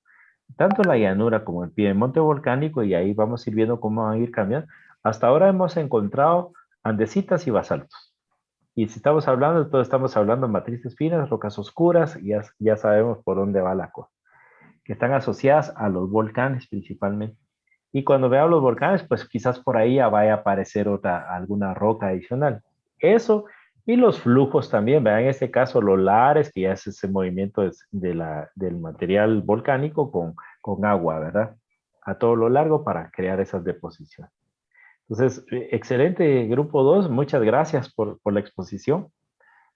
Tanto la llanura como el piedemonte volcánico, y ahí vamos a ir viendo cómo van a ir cambiando. Hasta ahora hemos encontrado andesitas y basaltos. Y si estamos hablando, todos estamos hablando de matrices finas, rocas oscuras, y ya sabemos por dónde va la cosa. Que están asociadas a los volcanes principalmente. Y cuando veamos los volcanes, pues quizás por ahí ya vaya a aparecer alguna roca adicional. Eso y los flujos también, vean en este caso los lares, que ya es ese movimiento del material volcánico con agua, ¿verdad? A todo lo largo para crear esas deposiciones. Entonces, excelente grupo 2, muchas gracias por la exposición.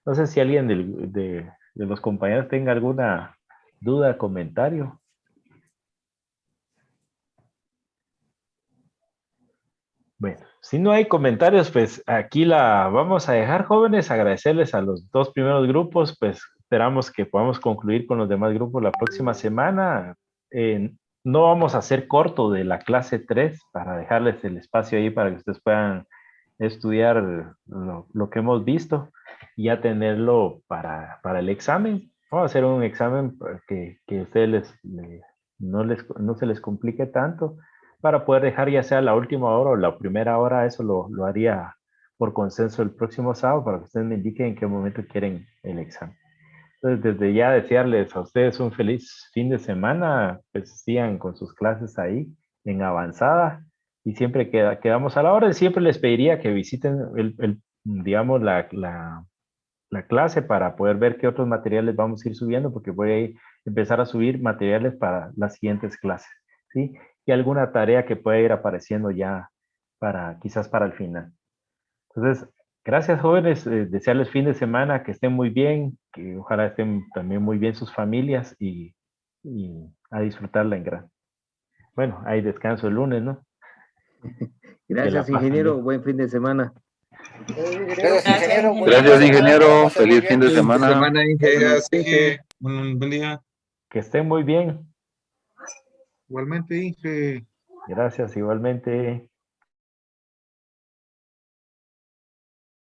No sé si alguien de los compañeros tenga alguna duda, comentario. Bueno, si no hay comentarios, pues aquí la vamos a dejar, jóvenes. Agradecerles a los dos primeros grupos, pues esperamos que podamos concluir con los demás grupos la próxima semana. No vamos a hacer corto de la clase 3 para dejarles el espacio ahí para que ustedes puedan estudiar lo que hemos visto y ya tenerlo para el examen. Vamos a hacer un examen que a ustedes no se les complique tanto, para poder dejar ya sea la última hora o la primera hora. Eso lo haría por consenso el próximo sábado para que ustedes me indiquen en qué momento quieren el examen. Entonces, desde ya desearles a ustedes un feliz fin de semana, pues sigan con sus clases ahí en avanzada y siempre quedamos a la hora. Siempre les pediría que visiten digamos, la clase para poder ver qué otros materiales vamos a ir subiendo, porque voy a empezar a subir materiales para las siguientes clases, ¿sí? Y alguna tarea que pueda ir apareciendo ya quizás para el final. Entonces, gracias, jóvenes, desearles fin de semana, que estén muy bien, que ojalá estén también muy bien sus familias y a disfrutarla en gran. Bueno, hay descanso el lunes, ¿no? Gracias, ingeniero, buen fin de semana. Gracias, ingeniero. Gracias, ingeniero. Feliz fin de Semana, semana. Inge. Un buen día. Que estén muy bien. Igualmente, Inge. Gracias, igualmente.